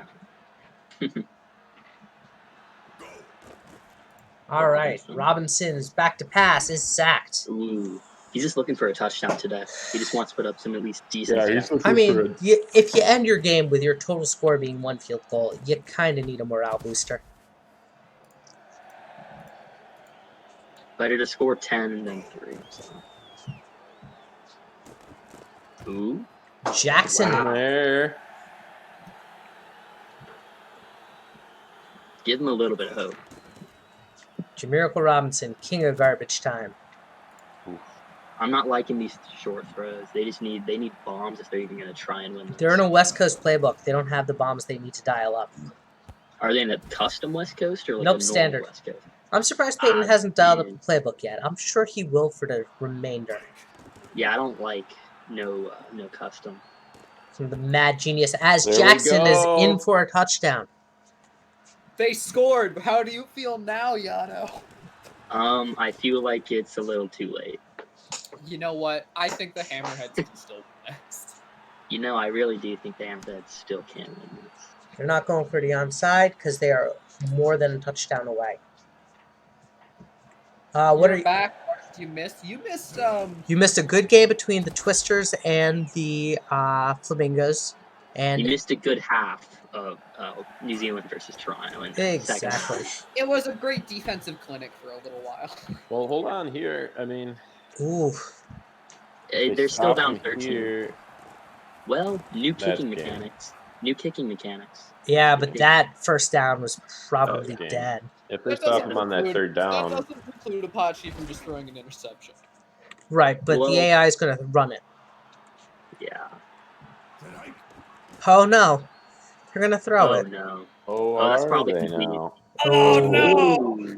all right, Robinson is back to pass, is sacked. Ooh. He's just looking for a touchdown today. He just wants to put up some at least decent Yeah, stats. he's looking I for mean, if you end your game with your total score being one field goal, you kind of need a morale booster. Better to score 10 than 3. So. Ooh. Jackson, Wow. there. Give him a little bit of hope. Jamirical Robinson, king of garbage time. Oof. I'm not liking these short throws. They need bombs if they're even going to try and win this. They're in a West Coast playbook. They don't have the bombs they need to dial up. Are they in a custom West Coast or like Nope, a normal standard. West Coast? I'm surprised Peyton hasn't dialed up man. the playbook yet. I'm sure he will for the remainder. Yeah, I don't like no custom. From the mad genius, as There we Jackson is go. in for a touchdown. They scored. How do you feel now, Yano? I feel like it's a little too late. You know what? I think the Hammerheads can still win next. You know, I really do think the Hammerheads still can win this. They're not going for the onside because they are more than a touchdown away. What You're are you? back. What did you miss? You missed You missed a good game between the Twisters and the Flamingos, and You missed a good half of New Zealand versus Toronto in the second half. exactly. It was a great defensive clinic for a little while. Well, hold on here. I mean, Ooh, They're still stop down him 13. here. Well, new That's kicking game. mechanics. New kicking mechanics. yeah, but that first down was probably game. dead. If they That stop doesn't him on that third That down, doesn't preclude Apache from just throwing an interception. Right, but Well- the AI is going to run it. Yeah. Oh no, they're going to throw Oh it. no. oh, that's are probably they complete. now? Oh, no!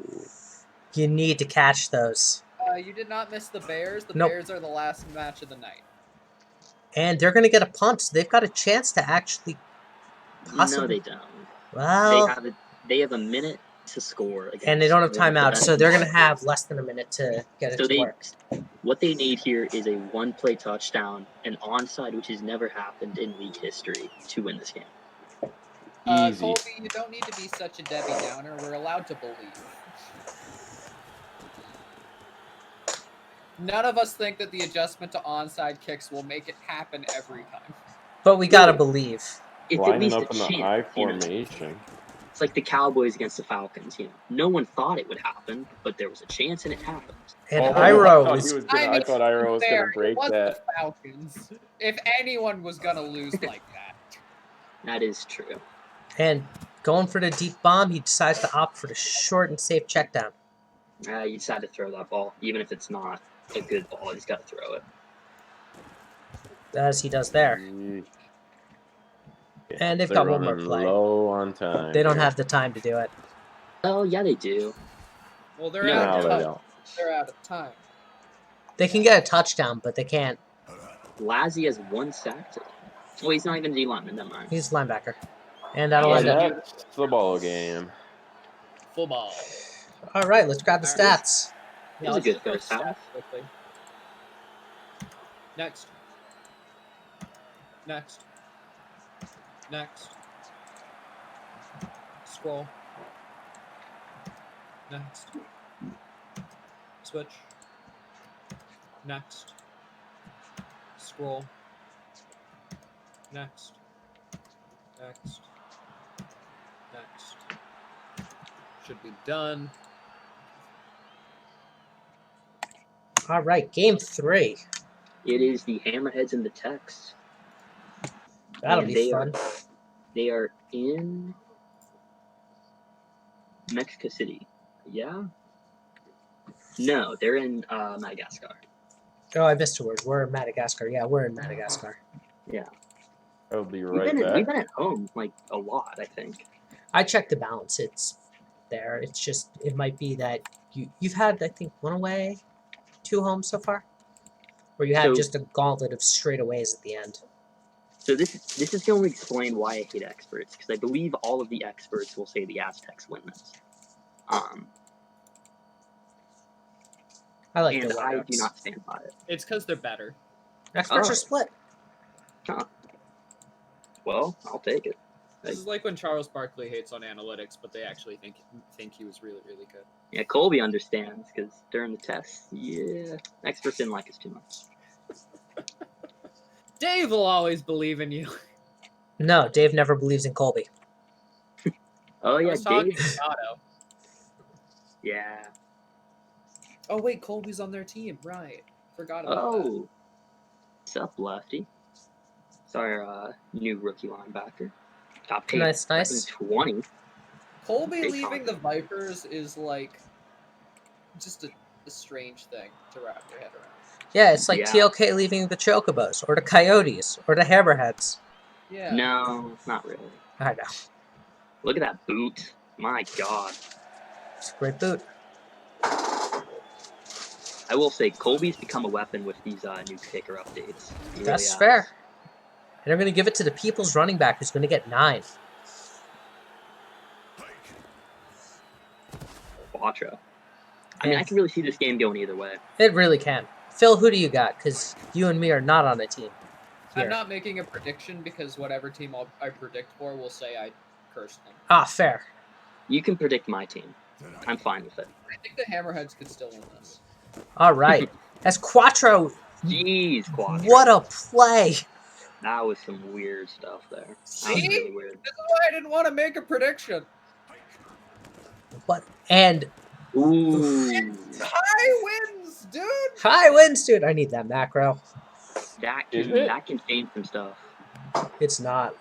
You need to catch those. You did not miss the Bears. The Nope. Bears are the last match of the night. And they're going to get a punt, so they've got a chance to actually No, possibly. they don't. Well, They have a minute to score against and they don't have one of the timeouts, best so they're going to defenses. have less than a minute to get it So to work. what they need here is a one-play touchdown, an onside, which has never happened in league history, to win this game. Easy. Colby, you don't need to be such a Debbie Downer. We're allowed to believe. None of us think that the adjustment to onside kicks will make it happen every time. But we got to believe. It's at Lining least up a in the chance. I You know? formation. It's like the Cowboys against the Falcons. You know, no one thought it would happen, but there was a chance, and it happened. And Oh, Iro I is. thought Iro was fair, gonna break it was that. the Falcons. If anyone was gonna lose like that. That is true. And going for the deep bomb, he decides to opt for the short and safe check down. You just had to throw that ball, even if it's not a good ball. You just got to throw it. As he does there. And they've They're got one more running play. low on time. They don't here. have the time to do it. Oh, yeah, they do. Well, they're No, out No, of they time. don't. They're out of time. They can get a touchdown, but they can't. Lazzie has 1 sack today. Oh, he's not even D lineman. Never mind. He's a linebacker. And that'll Yeah, end And it. that's the ball game. Football. All right, let's grab the stats. It was a good first half. Quickly. Next. Next. Next. Scroll. Next. Switch. Next. Scroll. Next. Next. Next. Should be done. All right, game 3. It is the Hammerheads and the Techs. That'll And be fun. They are in Mexico City. Yeah? No, they're in Madagascar. Oh, I missed a word. We're in Madagascar. Yeah, we're in Madagascar. Yeah. I'll be We've right back. been at home like a lot, I think. I checked the balance. It's there. It's just, it might be that you've had, I think, 1 away, 2 home so far? Or you have So- just a gauntlet of straightaways at the end. So this is going to explain why I hate experts, because I believe all of the experts will say the Aztecs win this. I like And the I Red do not stand by it. It's because they're better. Experts Oh. are split. Well, I'll take it. This is like when Charles Barkley hates on analytics, but they actually think he was really, really good. Yeah, Colby understands, because during the tests, yeah, experts didn't like us too much. Dave will always believe in you. No, Dave never believes in Colby. Oh I yeah, was talking Dave. to Otto. Yeah. Oh wait, Colby's on their team, right? Forgot about that. Oh. What's up, Lefty? It's our new rookie linebacker. Got paid Nice. 20. Colby Big leaving the contract. Vipers is like just a strange thing to wrap your head around. Yeah, it's like Yeah. TLK leaving the Chocobos, or the Coyotes, or the Hammerheads. Yeah. No, not really. I know. Look at that boot. My God. It's a great boot. I will say, Colby's become a weapon with these new kicker updates. He really That's has. fair. And they're going to give it to the people's running back, who's going to get 9. Quattro. I mean, I can really see this game going either way. It really can. Phil, who do you got? Because you and me are not on a team. I'm Here. not making a prediction because whatever team I predict for will say I cursed them. Ah, fair. You can predict my team. I'm fine with it. I think the Hammerheads could still win this. All right. As Quattro, Jeez, Quattro. what a play. That was some weird stuff there. That was See? really weird. This is why I didn't want to make a prediction. And Ooh. High wins, dude. high wins, dude. I need that macro. That Is can, it? that can change some stuff. It's not.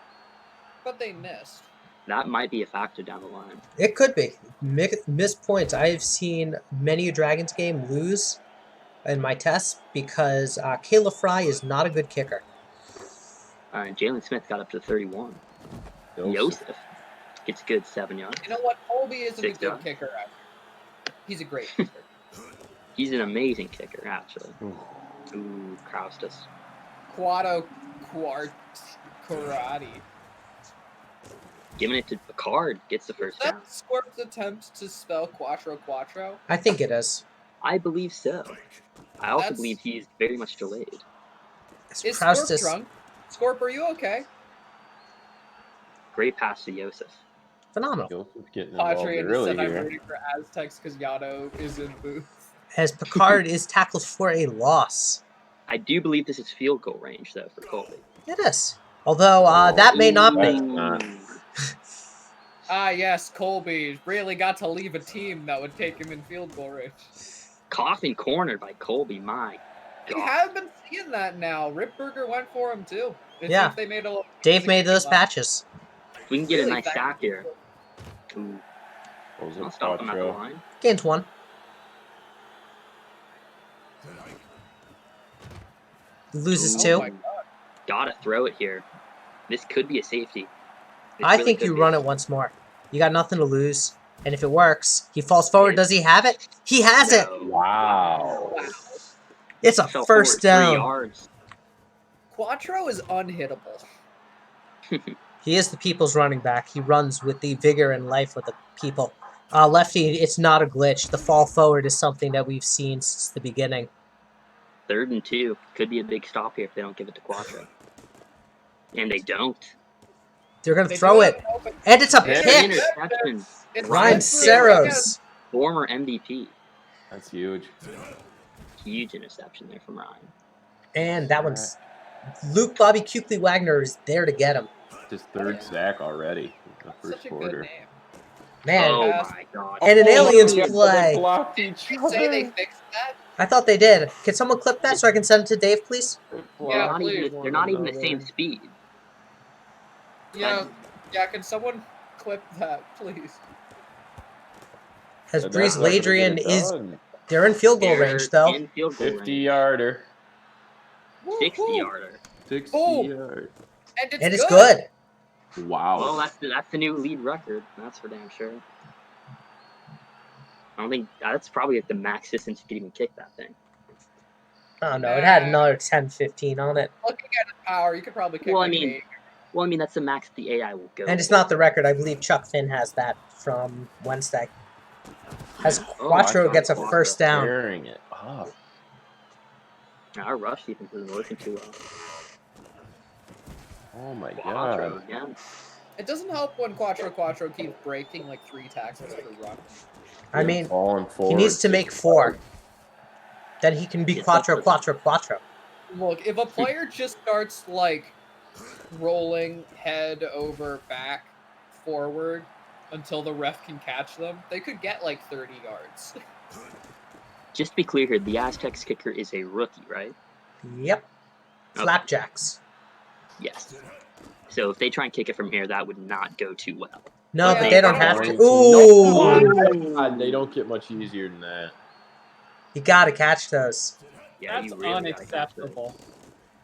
But they missed. That might be a factor down the line. It could be. Missed points. I've seen many a Dragons game lose in my tests because Kayla Fry is not a good kicker. Jalen Smith got up to 31. Joseph gets a good 7 yards. You know what? Colby isn't a 6 good yards. kicker. He's a great kicker. He's an amazing kicker, actually. Ooh, croused us. Karate. Giving it to Picard gets the first down. That Scorp's attempt to spell Quattro. I think it is. I believe so. I also That's- believe he's very much delayed. Is Proust Scorp is drunk? Scorp, are you okay? Great pass to Joseph. phenomenal. Joseph's getting involved Padre and early said I'm here. rooting for Aztecs because Yano is in booth. As Picard is tackled for a loss. I do believe this is field goal range, though, for Colby. It is. Although that may not That's be. not. Ah, yes, Colby really got to leave a team that would take him in field goal range. Coffin cornered by Colby, my We God. have been seeing that now. Ripburger went for him too. It Yeah. seems they made a little. Dave made those patches. If we can get a Really, nice thank sack you. here. Ooh, Was I'll it stop him at the Quattro? line. Gains 1. Loses Ooh. 2. my Gotta throw it here. This could be a safety. This I really think could you be. run it once more. You got nothing to lose. And if it works, he falls forward. Does he have it? He has it. No. Wow. Wow. It's a Fell first forward 3 down. yards. Quattro is unhittable. He is the people's running back. He runs with the vigor and life with the people. Lefty, it's not a glitch. The fall forward is something that we've seen since the beginning. 3rd and 2. Could be a big stop here if they don't give it to Quattro. And they don't. They're going to They throw do it. have an open- And it's a Yeah. pick. Interception. It's Ryan Ripburger Saros. former MVP. That's huge. Huge interception there from Ryan. And that one's Luke Bobby Kuechly Wagner is there to get him. His third sack already in the That's first such a good quarter. name. Man, Oh Pass. my god. and an Oh, aliens yeah. play. They blocked each Did you say they other. fixed that? I thought they did. Can someone clip that so I can send it to Dave, please? They Yeah, blocked please. They're one not even the same another. speed. Yeah, yeah. Can someone clip that, please? As And Breeze that's not gonna get Ladrian it is, done. they're in field goal range though. In field goal 50 range. yarder. 60-yarder. 60 Oh. yard. And And it's good. good. Wow. Well, that's the new lead record. That's for damn sure. I don't think that's probably like the max distance you could even kick that thing. I don't know. It had another 10, 15 on it. Looking at its power, you could probably kick Well, I like mean- eight. Well, I mean that's the max the AI will go. And it's for. not the record. I believe Chuck Finn has that from Wednesday. As Quattro I gets a thought first down. Tearing it up. Our rush defense isn't working too well. Oh my Quattro god. again. It doesn't help when Quattro keeps breaking like 3 tackles per run. I mean, falling he forward. needs to make 4. Then he can be It's Quattro, like- Quattro, Quattro. Look, if a player just starts like rolling head over back forward until the ref can catch them, they could get like 30 yards. Just to be clear here, the Aztecs kicker is a rookie, right? Yep. Okay. Flapjacks. Yes. So if they try and kick it from here, that would not go too well. No, Yeah, but they don't they have don't- to. Ooh! God, they don't get much easier than that. You gotta catch those. Yeah, That's you really gotta catch those. unacceptable.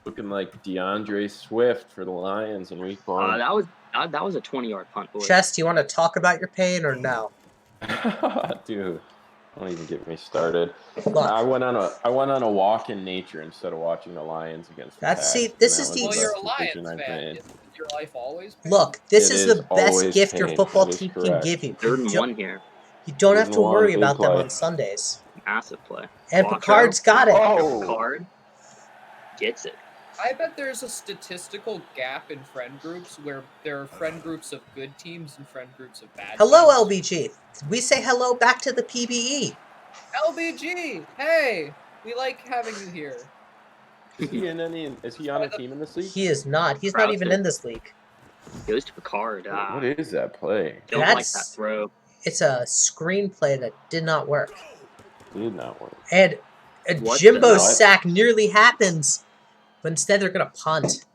Looking like DeAndre Swift for the Lions in week 1. That was a 20-yard punt, boys. Chess, do you want to talk about your pain or no? Dude, don't even get me started. Look, I went on a walk in nature instead of watching the Lions against the That's- Pats, see, and this that is was the- Well, the you're a best decision Lions I've fan. made. Isn't your life always pain? look, this It is is the best always gift your pain. football That is team can correct. give you. 3rd and You 1 here. don't Third have and to one, worry big about them play. on Sundays. Massive play. And Quattro. Picard's got it. Oh, Picard gets it. I bet there's a statistical gap in friend groups where there are friend groups of good teams and friend groups of bad Hello, teams. LBG. We say hello back to the PBE. LBG! Hey! We like having you here. is he on a team in this league? He is not. He's not even Rouser. in this league. Goes to Picard. What is that play? Don't like that That's- throw. It's a screenplay that did not work. Did not work. And a What the Jimbo what? sack nearly happens, but instead they're going to punt.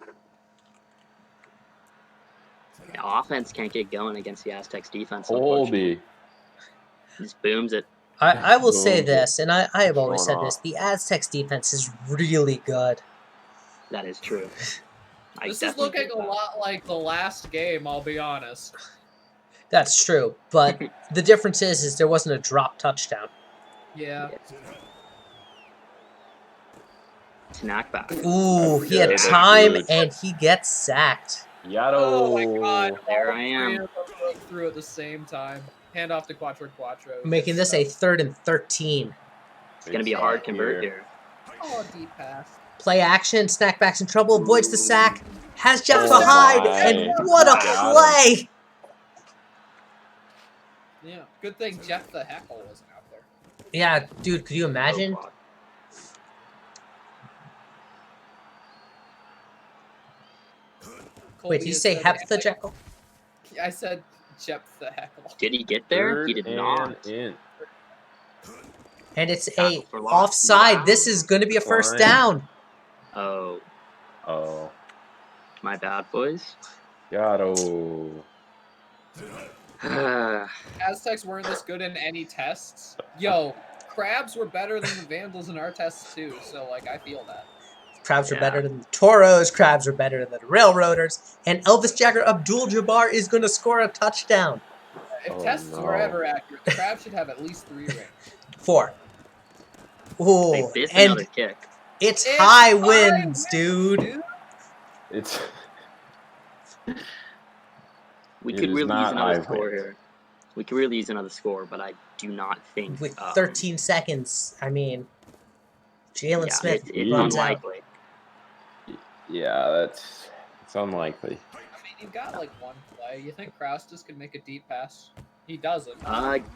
The offense can't get going against the Aztecs defense. unfortunately. Colby. Just booms it. I will say Boom. this, and I have always Showing said this, off. the Aztecs defense is really good. That is true. I This is definitely looking get a that. lot like the last game, I'll be honest. That's true, but the difference is there wasn't a drop touchdown. Yeah. Snack back. Ooh, he had good, that's time good. and he gets sacked. Yado. Oh my god. There all I three am. of them broke through at the same time. Hand off to Quattro. Making this a 3rd and 13. It's going to be a hard convert here. Oh, deep pass. Play action, Snackback's in trouble, avoids the sack, has Jeff Oh behind, my. and what a Got him. play! Yeah. Good thing Jeff the Heckle wasn't out there. Yeah, dude, could you imagine? Oh, fuck. Wait, did you say Hep the Jekyll? I said Jeff the Heckle. Did he get there? Third He did and not. in. And it's a Tackle for loss. offside. This is going to be a first Fine. down. Oh, Oh. my bad, boys. Yado. Aztecs weren't this good in any tests. Yo, crabs were better than the Vandals in our tests too, so like I feel that. Crabs are Yeah. better than the Toros. Crabs are better than the Railroaders. And Elvis Jagger Abdul-Jabbar is going to score a touchdown. If Oh, tests no. were ever accurate, the crabs should have at least 3 rings. 4. Ooh, They missed another and kick. it's It's high high winds, winds, dude. It's We It could is really use not another high score winds. here. We could really use another score, but I do not think. With 13 seconds, I mean, Jalen yeah, Smith it's runs out. unlikely. yeah, it's unlikely. I mean, you've got like one play. You think Kraustis can make a deep pass? He doesn't.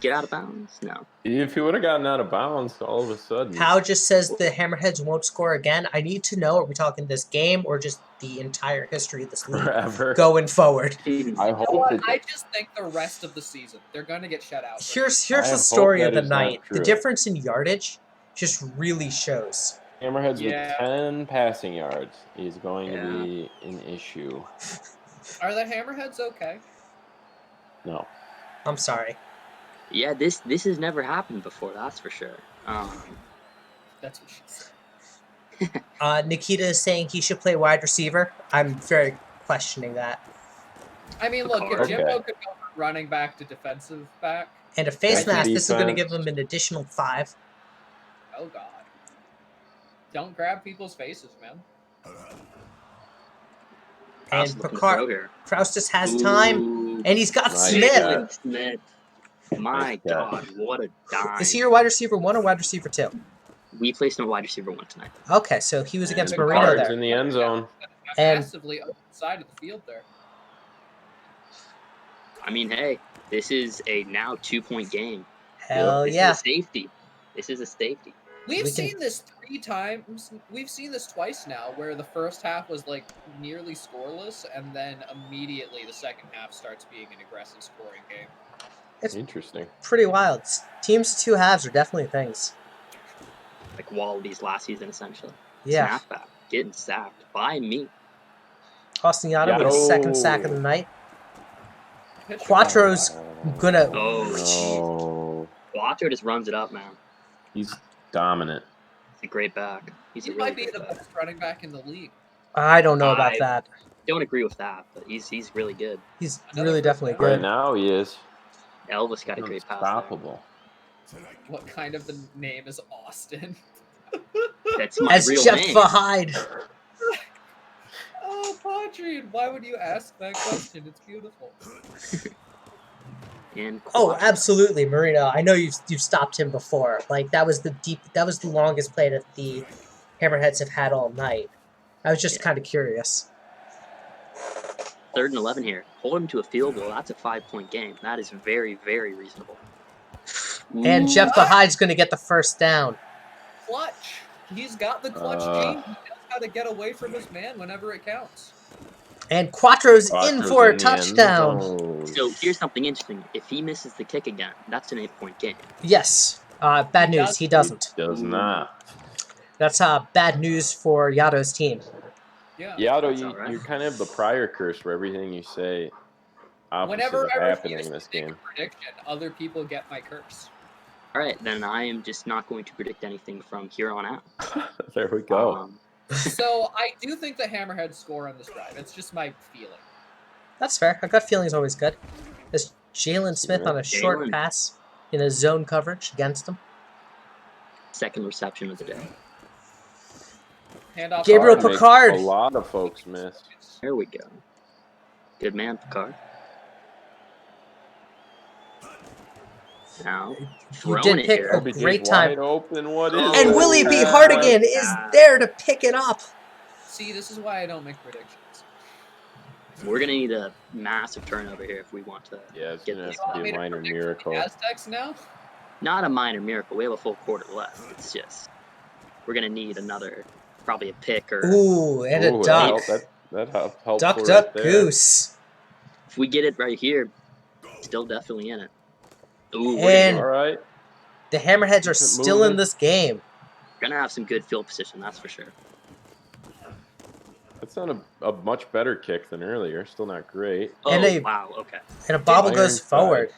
Get out of bounds? No. If he would have gotten out of bounds all of a sudden. Pow just says the Hammerheads won't score again. I need to know, are we talking this game or just the entire history of this league Forever. going forward? I You know hope what? it. I just think the rest of the season they're going to get shut out. Here's I the hope story of that the is not night. The true. difference in yardage just really shows. Hammerheads Yeah. with 10 passing yards is going Yeah. to be an issue. Are the Hammerheads okay? No. I'm sorry. Yeah, this has never happened before. That's for sure. That's what she said. Nikita is saying he should play wide receiver. I'm very questioning that. I mean, look, if Okay. Jimbo could go from running back to defensive back, And a face That's mask, this is going to defense. give him an additional 5. oh god, don't grab people's faces, man. Kraus And looking to throw Picard, here. Kraus just has time, Ooh, and he's got Nice Smith. catch. Jalen Smith. My Nice catch. God, what a dime. Is he your wide receiver 1 or wide receiver 2? We placed him at wide receiver 1 tonight. Okay, so he was against And Marino Picard's there. in the end zone. And- Massively up the side of the field there. I mean, hey, this is a now 2-point game. Hell This yeah. is a safety. This is a safety. We've We can- seen this 3 times. We've seen this twice now, where the first half was like nearly scoreless, and then immediately the second half starts being an aggressive scoring game. Interesting. Pretty wild. Teams of 2 halves are definitely things. Like Wallabies last season, essentially. Yeah. Snapback. Getting sacked by me. Austin Yata with his Yato. second sack of the night. Pitch Quattro's gonna... Oh, jeez. No. Quattro just runs it up, man. He's dominant. He's a great back. He's He a really might be great the back. best running back in the league. I don't know about I- that. Don't agree with that, but he's really good. He's Another really first definitely down. Right good. now he is. Elvis got a great pass there. Unstoppable. What kind of the name is Austin? That's my As real Jeff name. Hyde. Oh, Padre, why would you ask that question? It's beautiful. And Oh, Quattro. absolutely, Marino. I know you've stopped him before. Like that was the longest play that the Hammerheads have had all night. I was just Yeah. kind of curious. 3rd and 11 here. Hold him to a field goal. That's a 5-point game. That is very, very reasonable. And Ooh, Jeff Hyde's going to get the first down. Clutch. He's got the clutch gene. He knows how to get away from his man whenever it counts. And Quattro's in Quattro's for a in the end touchdown. zone. So here's something interesting. If he misses the kick again, that's an 8-point game. Yes. Bad He news. does. He doesn't. Does not. That's bad news for Yato's team. Yeah. Yato, That's all right. you kind of have the prior curse where everything you say opposite Whenever is I happening refuse in to this make game. a prediction, other people get my curse. All right, then I am just not going to predict anything from here on out. There we go. So I do think the Hammerheads score on this drive. It's just my feeling. That's fair. A gut feeling is always good. There's Jalen Smith on a short Jalen. pass in a zone coverage against him. Second reception of the day. Handoff. Gabriel Makes Picard. A lot of folks miss. There we go. Good man, Picard. Now, You throwing did it pick here. a OBJ's great time. wide open. What is And Oh, Willie B. yeah. Hardigan is there to pick it up. See, this is why I don't make predictions. We're going to need a massive turnover here if we want to Yeah, it's get gonna this. have to Want be me a to minor predict miracle. the Aztecs now? Not a minor miracle. We have a full quarter left. It's just, we're going to need another, probably a pick or Ooh, and a Ooh, duck. that helpful Duck, right duck, there. goose. if we get it right here, still definitely in it. Ooh, And- we're And- All right. The Hammerheads are Keep it still in moving. this game. going to have some good field position, that's for sure. That's not a much better kick than earlier. Still not great. Oh, And they- wow, okay. And a bobble Iron goes forward.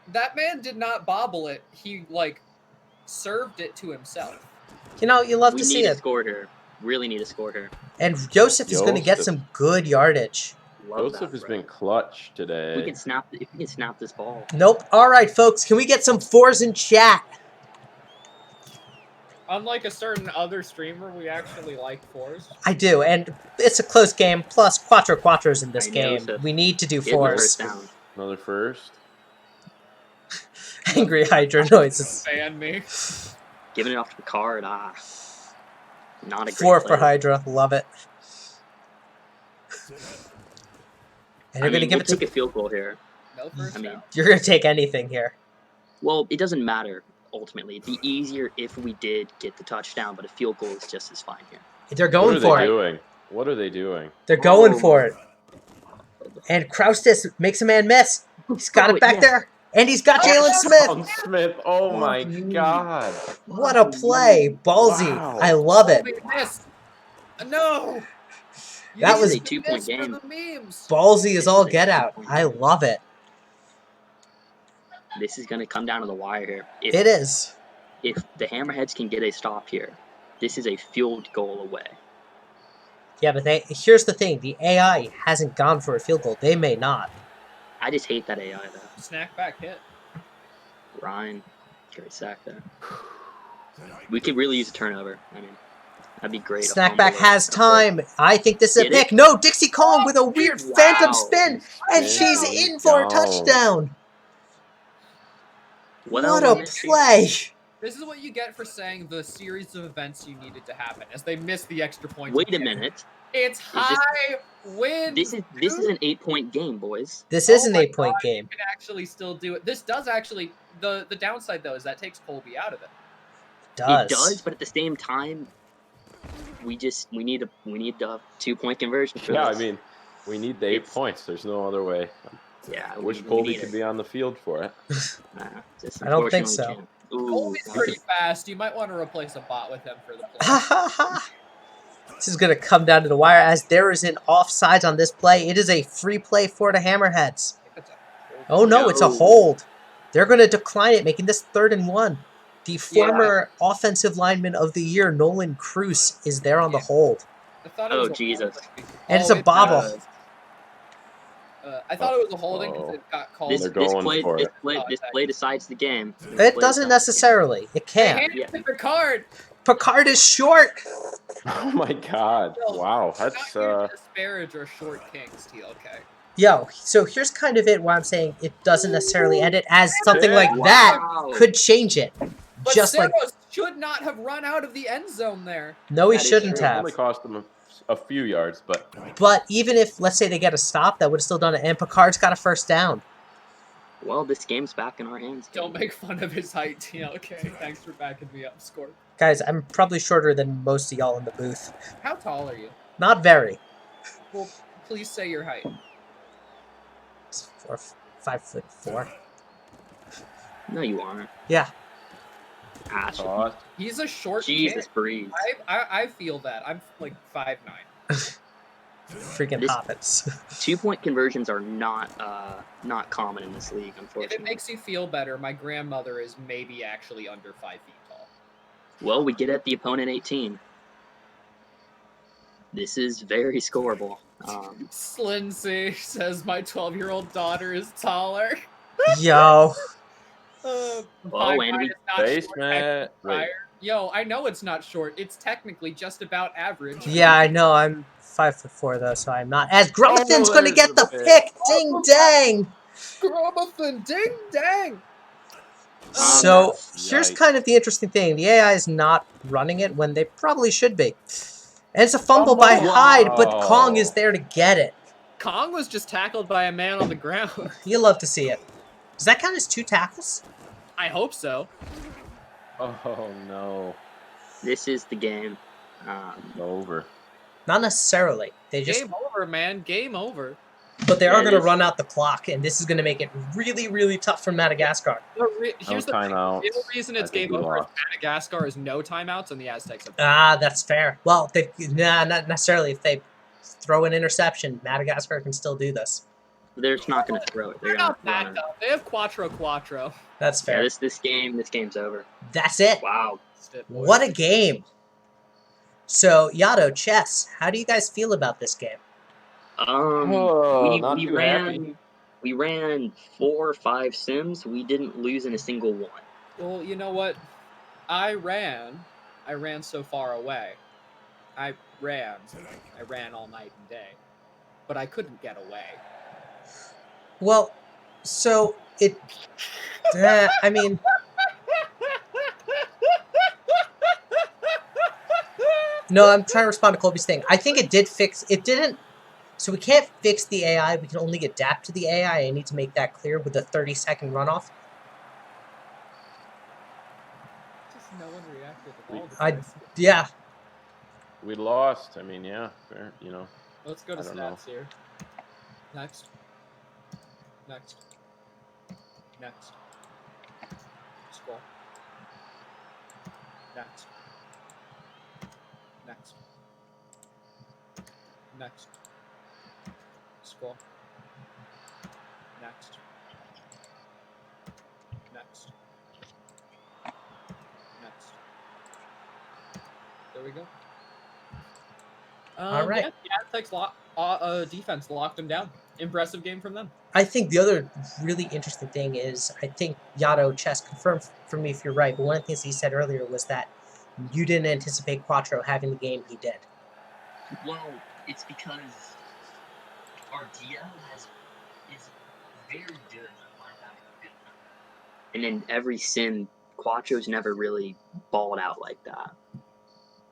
That man did not bobble it. He, served it to himself. You know, you love We to need see a it. score here. Really need a score here. And Joseph is going to get Joseph. some good yardage. Love Joseph that, has bro. been clutch If today. we can snap this ball. Nope. All right, folks. Can we get some 4s in chat? Unlike a certain other streamer, we actually like 4s. I do. And it's a close game. Plus, Quattro's in this I know, game. Seth. We need to do Get the 4s. first down. Another first. Angry Hydra noises. Fan me. Giving it off to Picard. Not a great 4 for play. Hydra. Love it. And I you're going to mean, give we'll it to... take a field goal here. Go first. I mean, down. You're gonna take anything here. well, it doesn't matter ultimately. It'd be easier if we did get the touchdown, but a field goal is just as fine here. They're What going are for they it. doing? What are they doing? They're going Oh for my- it. And Kraustis makes a man miss. He's got Throw it back yeah. there. And he's got Oh, Jalen no. Smith. Smith. Oh my Fuck me. God. What a play. Ballsy. Wow. I love it. Colby missed. No. You That needed was- a to 2-point miss for game. the memes. Ballsy is This all is a get out. 2-point I game. love it. This is going to come down to the wire here. It is. If the Hammerheads can get a stop here, this is a field goal away. Yeah, but here's the thing. The AI hasn't gone for a field goal. They may not. I just hate that AI though. Snack back hit. Ryan, great sack there. We could really use a turnover. I mean, that'd be great. A Snackback fumble or has something. time. I think this is a Get it? pick. No, Dixie Kong with a weird phantom Wow. spin. And she's Spin in for a down. touchdown. Well, What a Mitch, play. This is what you get for saying the series of events you needed to happen, as they missed the extra point. Wait a minute. It's high wind. This is an 8-point game, boys. This is Oh an my 8-point game. You can actually still do it. This does actually. The downside though is that takes Colby out of it. It does, but at the same time, we need a 2-point conversion for Yeah, I this. mean, we need the 8 points. There's no other way. Yeah, I wish we Colby need could it. be on the field for it. Just I don't think unfortunately so. can't. Ooh, Colby's that pretty was- fast. You might want to replace a bot with him for the play. Ha ha ha. This is going to come down to the wire as there is an offsides on this play. It is a free play for the Hammerheads. Oh no, it's a No. hold. They're going to decline it, making this 3rd and 1. The former offensive lineman of the year, Nolan Cruz, is there on the hold. I thought it Oh, was a Jesus. And it's a bobble. I thought it was a holding because Uh-oh. it got called. This They're going play for it. decides the game. This It play doesn't decides the game. necessarily. It They can. handed Yeah. it to Picard. Picard is short. Oh my God. Wow. That's Not here to disparage our short kings, TLK. Yo, so here's kind of it why I'm saying it doesn't necessarily end it as something like Wow. that could change it. But Just like, Saros should not have run out of the end zone there. no, he That is shouldn't true. It have. only cost them a few yards, but But even if, let's say, they get a stop, that would have still done it. And Picard's got a first down. Well, this game's back in our hands. Don't make fun of his height, TLK. Thanks for backing me up, Score. Guys, I'm probably shorter than most of y'all in the booth. How tall are you? Not very. Well, please say your height. It's 5'4". No, you aren't. Yeah. Gosh. cost. He's a short Jesus, kid. breeze. I feel that. I'm like 5'9". Freaking This- hobbits. 2-point conversions are not common in this league, If it unfortunately. makes you feel better, my grandmother is maybe actually under 5 feet tall. Well, we get at the opponent 18. This is very scoreable. Slinsy says my 12-year-old daughter is taller. Yo. Oh, 5'9" and we- is not short, Basement. Wait. prior. Yo, I know it's not short. It's technically just about average. Yeah, I know. I'm 5'4", though, so I'm not. As Grumathan's Oh, going to there's get the the pick. pick. Ding dang. Gromathan, ding dang. So Yikes. here's kind of the interesting thing. The AI is not running it when they probably should be. And it's a fumble by Fumble. Hyde, but Wow. Kong is there to get it. Kong was just tackled by a man on the ground. You love to see it. Does that count as 2 tackles? I hope so. Oh no. This is the game. Over. Not necessarily. They just, Game over, man. Game over. but they Yeah, are it going to is. run out the clock, and this is going to make it really, really tough for Madagascar. Here's the timeouts. real reason it's I think game we over is lost. Madagascar is no timeouts and the Aztecs have. Ah, that's fair. Well, not necessarily. If they throw an interception, Madagascar can still do this. They're just not going to throw it. They're They're going not to run backed it. up. They have Quattro. That's Yeah, fair. this game's over. That's it. Wow. What a game. So, Yato, Chess, how do you guys feel about this game? Oh, not too happy. We ran 4 or 5 sims. We didn't lose in a single one. Well, you know what? I ran so far away. I ran all night and day. But I couldn't get away. Well, so it... I mean... No, I'm trying to respond to Colby's thing. I think it did fix... It didn't So we can't fix the AI. We can only adapt to the AI. I need to make that clear with the 30-second runoff. Just no one reacted at all to I this. yeah. We lost. I mean, yeah, fair. Let's go to I don't know. stats here. Next. Next. Next. Scroll. Next. Next. Next. Scroll. Next. Next. Next. There we go. All right. Yeah, Aztecs defense locked them down. Impressive game from them. I think the other really interesting thing is, I think Yato Chess confirmed for me if you're right, but one of the things he said earlier was that you didn't anticipate Quattro having the game he did. Well, it's because our DL is very good. And in every sim, Quattro's never really balled out like that.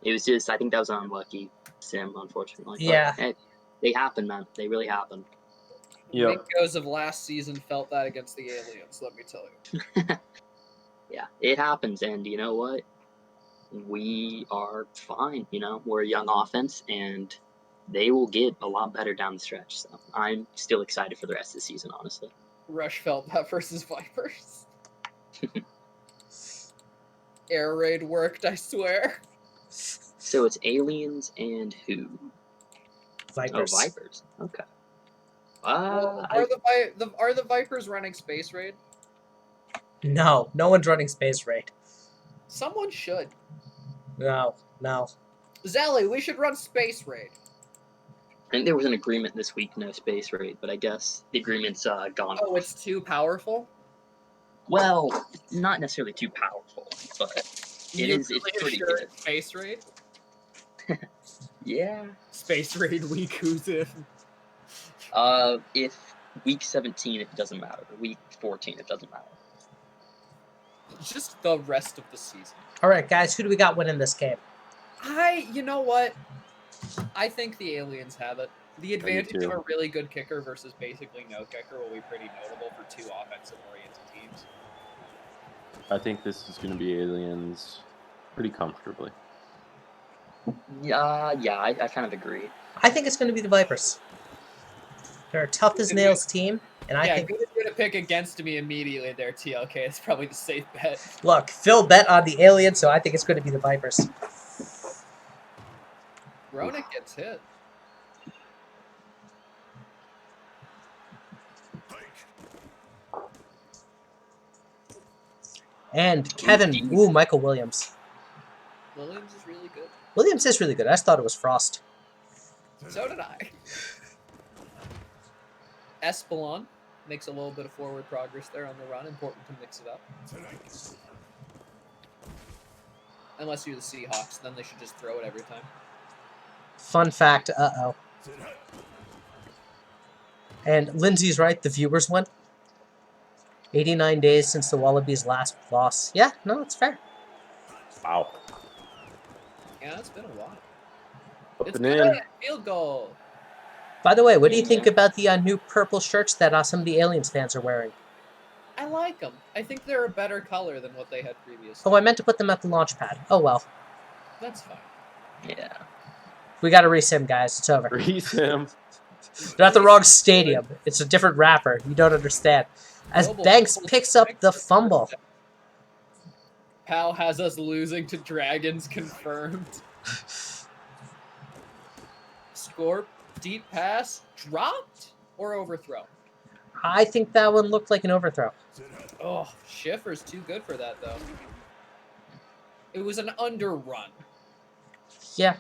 It was just, I think that was an unlucky sim, unfortunately. Yeah. But, hey, they happen, man. They really happen. Yep. Mingos of last season felt that against the aliens, let me tell you. Yeah, it happens. And you know what? We are fine. We're a young offense, and they will get a lot better down the stretch. So I'm still excited for the rest of the season, honestly. Rush felt that versus Vipers. Air raid worked, I swear. So it's aliens and who? Vipers. Oh, Vipers. Okay. Well, are the Vipers running Space Raid? No one's running Space Raid. Someone should. No. Zelly, we should run Space Raid. I think there was an agreement this week, no space raid, but I guess the agreement's gone Oh, off. it's too powerful? Well, not necessarily too powerful, but it's pretty good. Space Raid? Yeah. Space Raid week, who's in? If week 17, it doesn't matter. Week 14, it doesn't matter. Just the rest of the season. All right, guys, who do we got winning this game? You know what? I think the aliens have it. The advantage of a really good kicker versus basically no kicker will be pretty notable for two offensive-oriented teams. I think this is going to be aliens pretty comfortably. Yeah, I kind of agree. I think it's going to be the Vipers. They're a tough as nails team, and I think. Good to pick against me immediately there, TLK. It's probably the safe bet. Look, Phil bet on the aliens, so I think it's going to be the Vipers. Ronak gets hit. And Kevin, Michael Williams. Williams is really good. Williams is really good. I just thought it was Frost. So did I. Espelon makes a little bit of forward progress there on the run. Important to mix it up. Unless you're the Seahawks, then they should just throw it every time. Fun fact, uh-oh. And Lindsay's right, the viewers won. 89 days since the Wallabies' last loss. Yeah, no, it's fair. Wow. Yeah, it's been a while. It's in. Field goal. By the way, what do you think about the new purple shirts that some of the Aliens fans are wearing? I like them. I think they're a better color than what they had previously. Oh, I meant to put them at the launch pad. Oh, well. That's fine. Yeah. We got to resim, guys. It's over. Resim. They're at the wrong stadium. It's a different wrapper. You don't understand. As Banks picks up the fumble. Pal has us losing to Dragons confirmed. Score, deep pass, dropped or overthrow? I think that one looked like an overthrow. Oh, Schiffer's too good for that, though. It was an underrun. Yeah.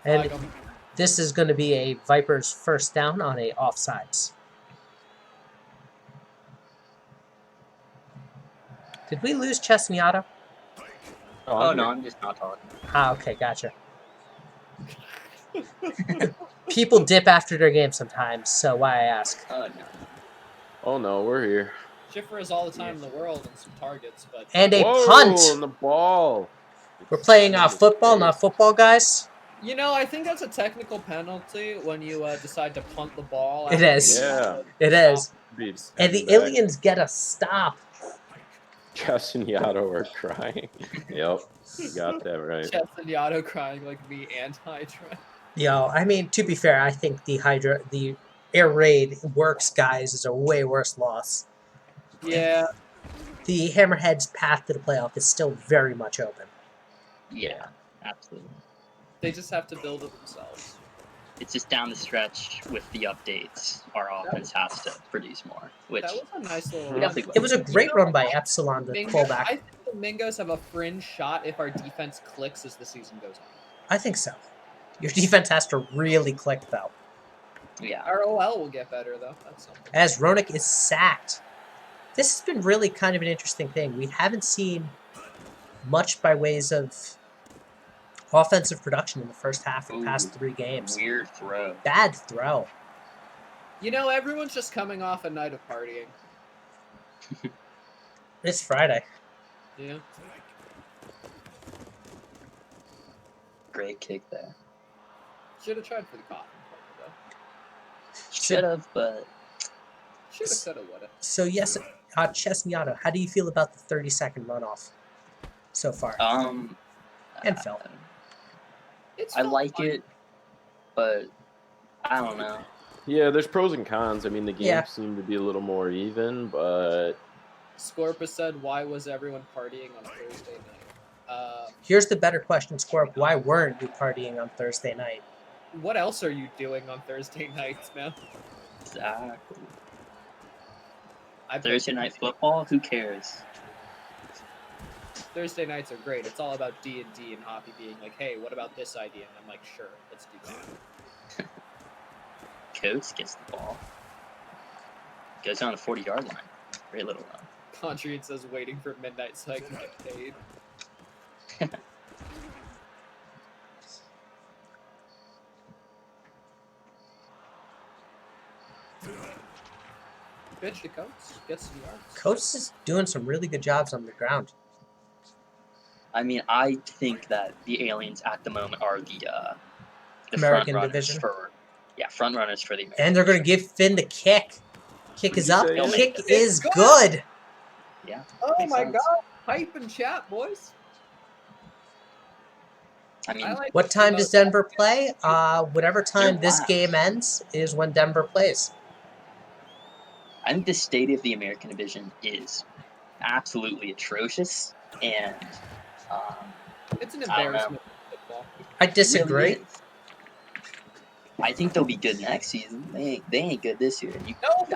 And this is going to be a Vipers first down on a offsides. Did we lose Chesniato? Oh, no, I'm just not talking. Ah, okay, gotcha. People dip after their game sometimes, so why I ask. No. Oh, no, we're here. Schiffer has all the time in the world and some targets, but... And a Whoa, punt! on the ball. We're playing football, not football, guys. You know, I think that's a technical penalty when you decide to punt the ball. It after is. you, Yeah. It stop. is. Be And heading the back. aliens get a stop. Chess and Yato are crying. Yep, you got that right. Chess and Yato crying like me and Hydra. Yo, I mean, to be fair, I think the air raid works, guys, is a way worse loss. Yeah, The Hammerhead's path to the playoff is still very much open. Yeah, absolutely. they just have to build it themselves. It's just down the stretch with the updates. Our offense has to produce more, which That was a nice little we run. definitely It will. was a great run by Epsilon to pull I back. think the Mingos have a fringe shot if our defense clicks as the season goes on. I think so. Your defense has to really click, though. Yeah. Our OL will get better, though. That's something. As Ronak is sacked. This has been really kind of an interesting thing. We haven't seen much by ways of offensive production in the first half of the past 3 games. Weird throw. Bad throw. You know, everyone's just coming off a night of partying. It's Friday. Yeah. Great kick there. Should have tried for the coffin, though. Should have, but Should have, could have, would have. So yes, Chesniato, how do you feel about the 30-second runoff so far? And Phil. It's I felt like fine. it, but I don't know. Yeah, there's pros and cons. I mean, the games Yeah. seem to be a little more even, but Scorpus said, "Why was everyone partying on Thursday night?" Here's the better question, Scorp. Why weren't you partying on Thursday night? What else are you doing on Thursday nights, man? Exactly. I bet Thursday night football? Who cares? Thursday nights are great. It's all about D&D and Hoppy being like, "Hey, what about this idea?" And I'm like, "Sure, let's do that." Coates gets the ball. Goes on the 40-yard line. Very little run. Contrian says, "Waiting for midnight so I can get paid." Pitch to Coates. Gets some yards. Coates is doing some really good jobs on the ground. I mean, I think that the aliens at the moment are the American front runners division. front runners for the American. And they're going to give Finn the kick. Kick What'd is you up. say, Ian? Kick It's is good. good. Yeah. Oh makes my sense. god! Hype and chat, boys. I mean, I like What it time the does most. Denver play? Whatever time this last. game ends is when Denver plays. I think the state of the American division is absolutely atrocious, and It's an I don't know. embarrassment in football. I It really disagree. is. I think they'll be good next season. They ain't good this year.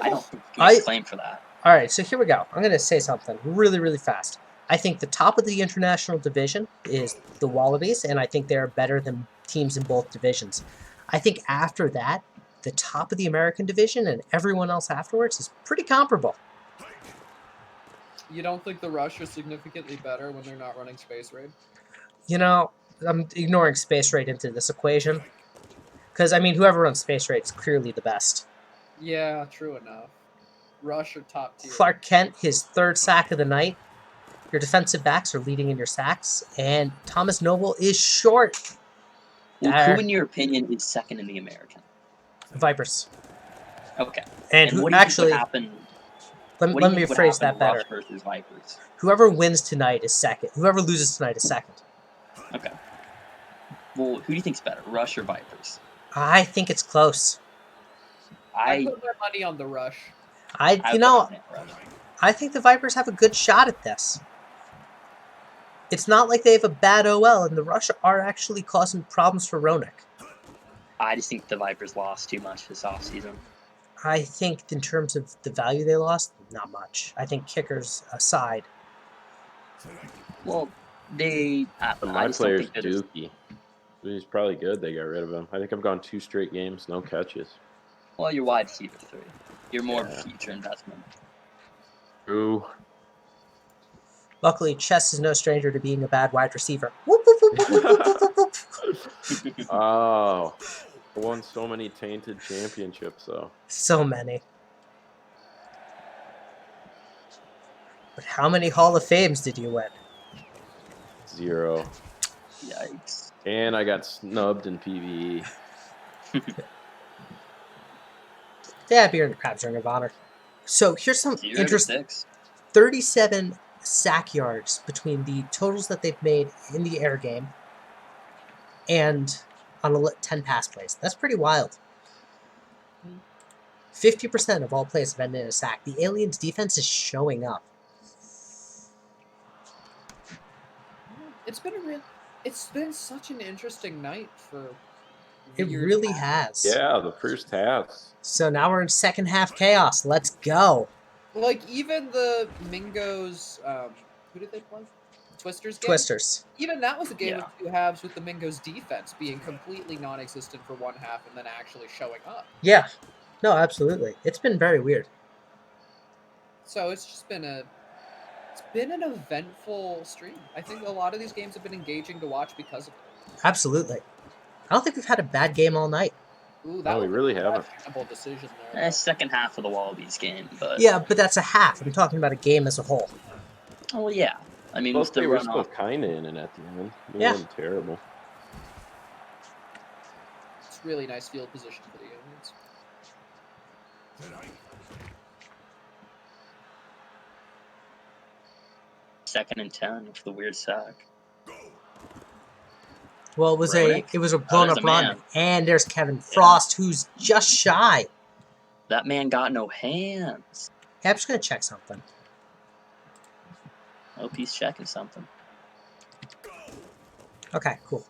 I don't think you can make a claim for that. All right, so here we go. I'm going to say something really, really fast. I think the top of the international division is the Wallabies, and I think they're better than teams in both divisions. I think after that, the top of the American division and everyone else afterwards is pretty comparable. You don't think the Rush are significantly better when they're not running Space Raid? You know, I'm ignoring Space Raid into this equation. Because, I mean, whoever runs Space Raid is clearly the best. Yeah, true enough. Rush are top tier. Clark Kent, his 3rd sack of the night. Your defensive backs are leading in your sacks. And Thomas Noble is short. Well, There. who, in your opinion, is second in the American? Vipers. Okay. And who what do you actually... think would happen? Let What do you me think would phrase happen that better. Rush versus Vipers? Whoever wins tonight is second. Whoever loses tonight is second. Okay. Well, who do you think's better, Rush or Vipers? I think it's close. I put my money on the Rush. I think the Vipers have a good shot at this. It's not like they have a bad OL, and the Rush are actually causing problems for Ronak. I just think the Vipers lost too much this offseason. I think in terms of the value they lost, not much. I think kickers aside. Well, they... my player's Dookie. He's probably good. They got rid of him. I think I've gone 2 straight games, no catches. Well, you're wide receiver 3. You're more of a future investment. True. Luckily, Chess is no stranger to being a bad wide receiver. Whoop, whoop, whoop, whoop, whoop, whoop, whoop, whoop. Oh, I won so many tainted championships, though. So many. But how many Hall of Fames did you win? 0. Yikes. And I got snubbed in PvE. Yeah, beer and the crabs are Ring of Honor. So here's some 0 to interesting 6. 37 sack yards between the totals that they've made in the air game and on 10 pass plays. That's pretty wild. 50% of all plays have ended in a sack. The Aliens' defense is showing up. It's been such an interesting night for It weird really hacks. has. Yeah, the first half. So now we're in second half chaos. Let's go. Like even the Mingos, who did they play? Twisters game. Twisters. Even that was a game Yeah. of two halves with the Mingos defense being completely non-existent for one half and then actually showing up. Yeah. No, absolutely. It's been very weird. So it's just been an eventful stream. I think a lot of these games have been engaging to watch because of it. Absolutely. I don't think we've had a bad game all night. Ooh, that No, we was really a haven't. questionable decision there. Second half of the Wallabies game, but Yeah, but that's a half. I'm talking about a game as a whole. oh yeah. I mean, Both with the they were run still off, kind of in it at the end. They Yeah. weren't terrible. It's really nice field position for the Aliens. second and 10 with the weird sack. Well, it was Ronick? a blown there's up a run, man. and there's Kevin Frost, who's just shy. That man got no hands. Hey, I'm just gonna check something. Hope he's checking something. Okay, cool.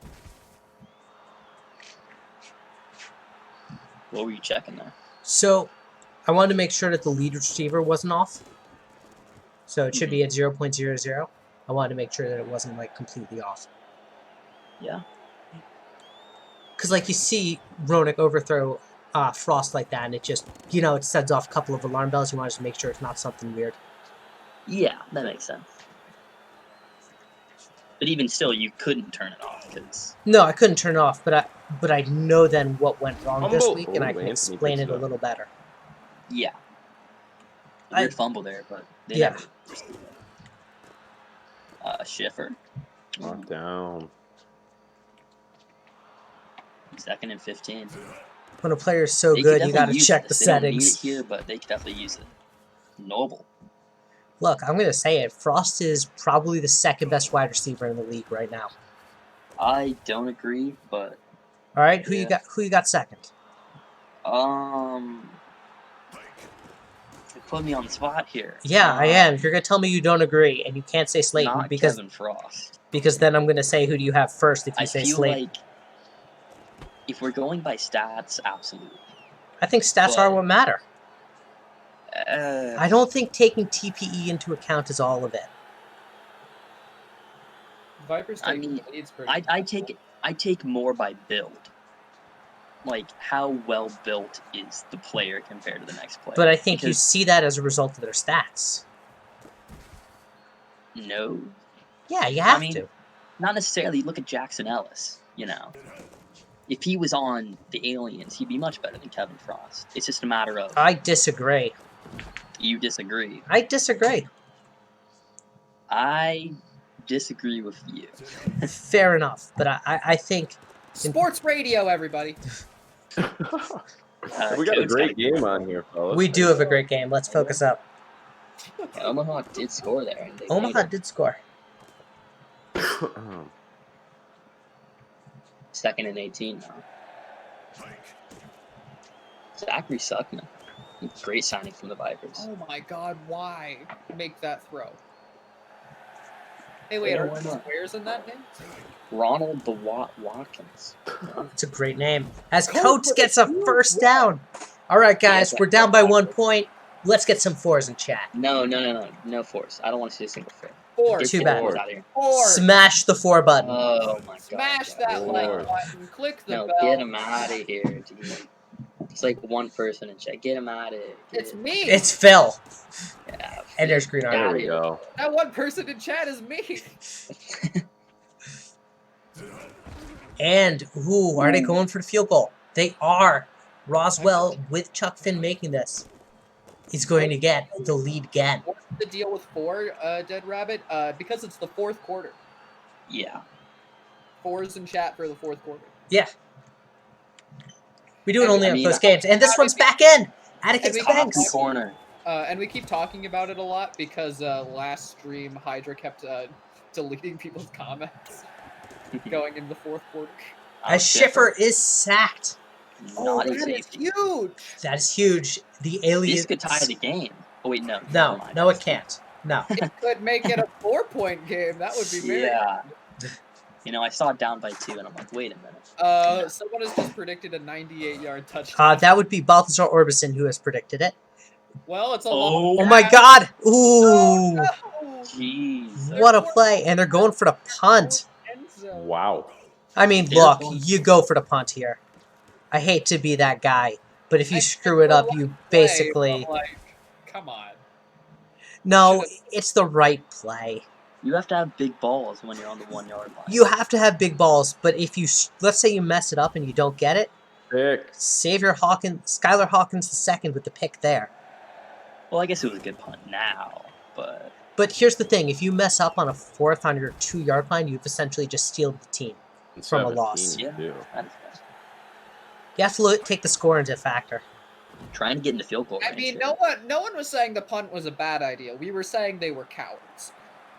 What were you checking there? So, I wanted to make sure that the lead receiver wasn't off. So it should be at 0.00. I wanted to make sure that it wasn't like completely off. Yeah. Because like you see Ronick overthrow Frost like that, and it just, it sends off a couple of alarm bells. You want to make sure it's not something weird. Yeah, that makes sense. But even still, you couldn't turn it off because No, I couldn't turn it off, but I know then what went wrong this Fumble. week, and I Oh, can Anthony explain picks it it a up. little better. yeah, weird fumble there, but they Yeah. never received it. Schiffer. Locked down. Second and 15. When a player is so They could good, you definitely got to use check this. the They don't need it settings. here, but they could definitely use it. Noble. Look, I'm going to say it. Frost is probably the second best wide receiver in the league right now. I don't agree, but All right, who Yeah. you got second? they put me on the spot here. Yeah, I am. If you're going to tell me you don't agree, and you can't say Slayton Not because Kevin Frost. then I'm going to say who do you have first if you I say feel Slayton. like if we're going by stats, absolutely. I think stats are but- what matter. Uh, I don't think taking TPE into account is all of it. Vipers I take mean, the leads pretty I take more by build. Like how well built is the player compared to the next player? But I think you Because see that as a result of their stats. no, Yeah, you have mean, to. not necessarily. Look at Jackson Ellis. If he was on the Aliens, he'd be much better than Kevin Frost. It's just a matter of I disagree. you disagree. I disagree. I disagree with you. Fair enough, but I think Sports radio, everybody. We got a Code's great gotta- game on here, fellas. we do have a great game. Let's focus up. Omaha did score there. And they Omaha made it did score. second and 18 now. Zachary Suckman. Great signing from the Vipers. Oh my god, why make that throw? Hey, wait, Yeah, are why there not? squares in that name? Ronald the Watkins. It's a great name. As Coach Coates with gets a a huge first run. down. All right, guys, Yeah, we're down by 1 point. Let's get some fours in chat. No force. I don't want to see a single four. Four. Get Too the bad. fours out of here. Four. Smash the 4 button. Oh my god. Smash guys. that like Lord. button. Click the No, bell. get him out of here, dude. It's like one person in chat. Get him out of here. It's me. It's Phil. Yeah, And there's Green get Army. There outta we here. go. That one person in chat is me. And, ooh, are they going for the field goal? They are. Roswell, with Chuck Finn making this, is going to get the lead again. What's the deal with 4, Dead Rabbit? Because it's the fourth quarter. Yeah. fours in chat for the fourth quarter. Yeah. We do it And only I on mean, close games. And this one's back in! Atticus we- top Banks! corner. And we keep talking about it a lot because last stream Hydra kept deleting people's comments going into the fourth quarter. As Schiffer is sacked. Not a that is safety. huge. That is huge. The aliens. This could tie the game. Oh wait, no. never No, mind. no, it can't. No. It could make it a 4-point game. That would be very. Yeah. You know, I saw it down by 2, and I'm like, wait a minute. Someone has just predicted a 98-yard touchdown. That would be Balthazar Orbison who has predicted it. Well, it's a Oh. long Oh my pass. god! Ooh! Oh, no. Jeez. What a play! And they're going for the punt. End zone. Wow. I mean, They're look, going- you go for the punt here. I hate to be that guy, but if you I screw it know up, what you play, basically... but, like, come on. No, it's the right play. You have to have big balls when you're on the 1 yard line. You have to have big balls, but if you... Let's say you mess it up and you don't get it, Pick. Xavier Hawkins... Skylar Hawkins II with the pick there. Well, I guess it was a good punt now, but But here's the thing, if you mess up on a fourth on your 2-yard line, you've essentially just stealed the team. And From a 17, loss. yeah, too. that is bad. You have to take the score into factor. Trying to get into field goal I range mean, here. no one was saying the punt was a bad idea. We were saying they were cowards.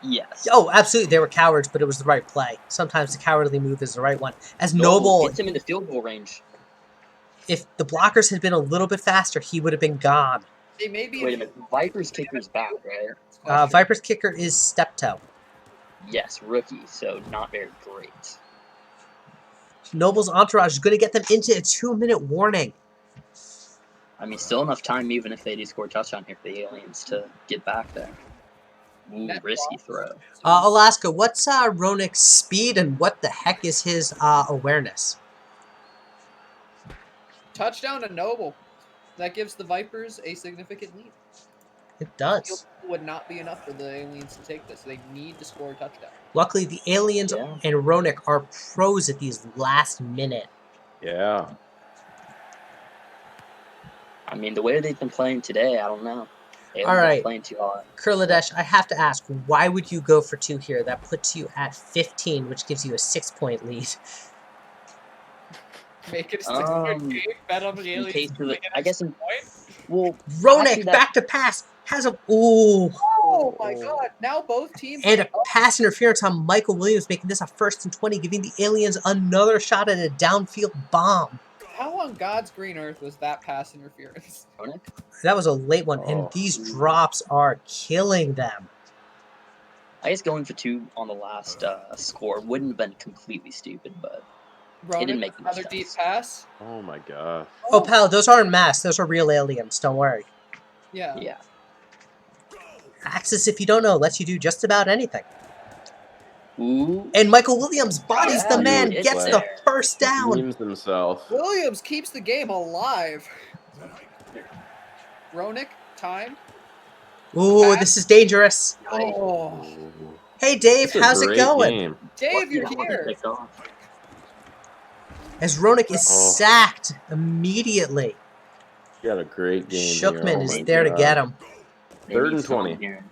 Yes. Oh, absolutely, they were cowards, but it was the right play. Sometimes the cowardly move is the right one. As Noble, gets him into field goal range. if the blockers had been a little bit faster, he would have been gone. They may be. Wait a minute. Viper's kicker's back, right? Viper's kicker is Steptoe. Yes, rookie, so not very great. Noble's entourage is going to get them into a 2-minute warning. I mean, still enough time, even if they do score a touchdown here for the aliens to get back there. Ooh, Net risky loss. throw. Alaska, what's Ronik's speed and what the heck is his awareness? Touchdown to Noble. That gives the Vipers a significant lead. It Field does. goal would not be enough for the aliens to take this. They need to score a touchdown. Luckily, the aliens Yeah. and Ronik are pros at these last minute. Yeah. I mean, the way they've been playing today, I don't know. They All haven't been right. playing too hard. Kurladesh, I have to ask, why would you go for 2 here? That puts you at 15, which gives you a 6-point lead. Make it a 6-point Um, game. Bet on the In aliens. case to of the, make an I guess, extra point. well, Ronik, actually, that- back to pass, has a... Ooh. Oh my god. Now both teams. And a pass interference on Michael Williams, making this a 1st and 20, giving the aliens another shot at a downfield bomb. How on God's green earth was that pass interference? Ronik? That was a late one, and Oh. these drops are killing them. I guess going for 2 on the last score wouldn't have been completely stupid, but Ronan, didn't make much another deep sense. pass. Oh my god. Oh, pal, those aren't masks. Those are real aliens. Don't worry. Yeah. yeah. Axis, if you don't know, lets you do just about anything. Ooh, And Michael Williams bodies the Yeah, man, it's gets the there. first down. Memes himself. Williams keeps the game alive. Ronik, time. Ooh, this is dangerous. Oh, Hey, Dave, It's a how's it great going? game. Dave, you're Lucky that wasn't here. picked off. As Ronik is Oh. sacked immediately. You got a great game Shookman here. Oh is my there to God. get him. They 3rd need and someone 20. here.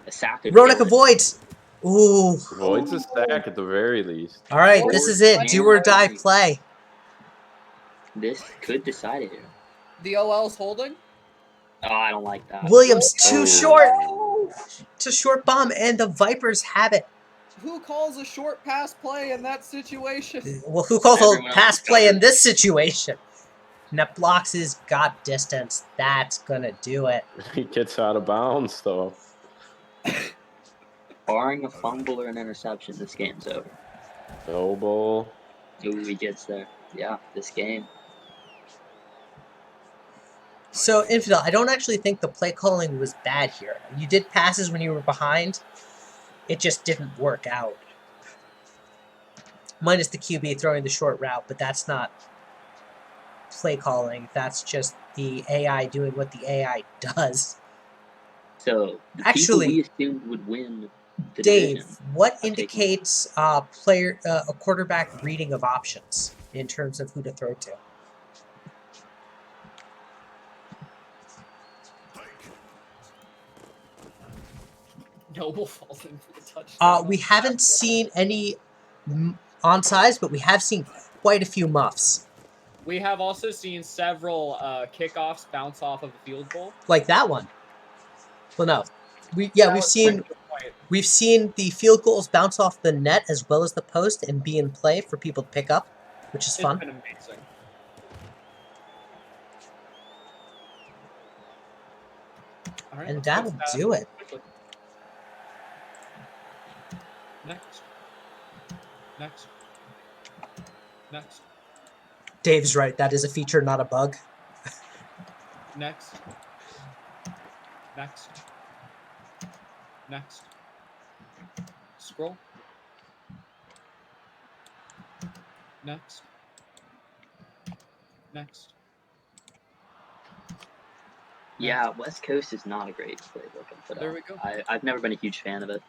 A sack could Ronik kill it. avoids. Ooh. Avoids a sack at the very least. All right, this is it. Do or die play. This could decide it here. The OL's holding. Oh, I don't like that. Williams too Oh. short. Oh, It's a short bomb, and the Vipers have it. who calls a short pass play in that situation? Well, who calls a Everyone else pass is play in covered. this situation? Net blocks has got distance. That's gonna do it. He gets out of bounds though. Barring a fumble or an interception, this game's over. Noble. Ooh, he gets there. Yeah, this game. So, Infidel, I don't actually think the play calling was bad here. You did passes when you were behind. It just didn't work out. Minus the QB throwing the short route, but that's not play calling. That's just the AI doing what the AI does. So, the Actually, people we assumed would win the Dave, division. what taking- indicates a quarterback reading of options in terms of who to throw to? Noble falls in for the touchdown. We haven't seen any onside, but we have seen quite a few muffs. We have also seen several kickoffs bounce off of the field goal. Like that one. Well, no. We've That's seen a good point. we've seen the field goals bounce off the net as well as the post and be in play for people to pick up, which is It's fun. been amazing. All right, And let's that'll fix that do it. quickly. Next. Next. Next. Dave's right. That is a feature, not a bug. Next. Next. Next. Scroll. Next. Next. Yeah, West Coast is not a great playbook. There we go. I've never been a huge fan of it.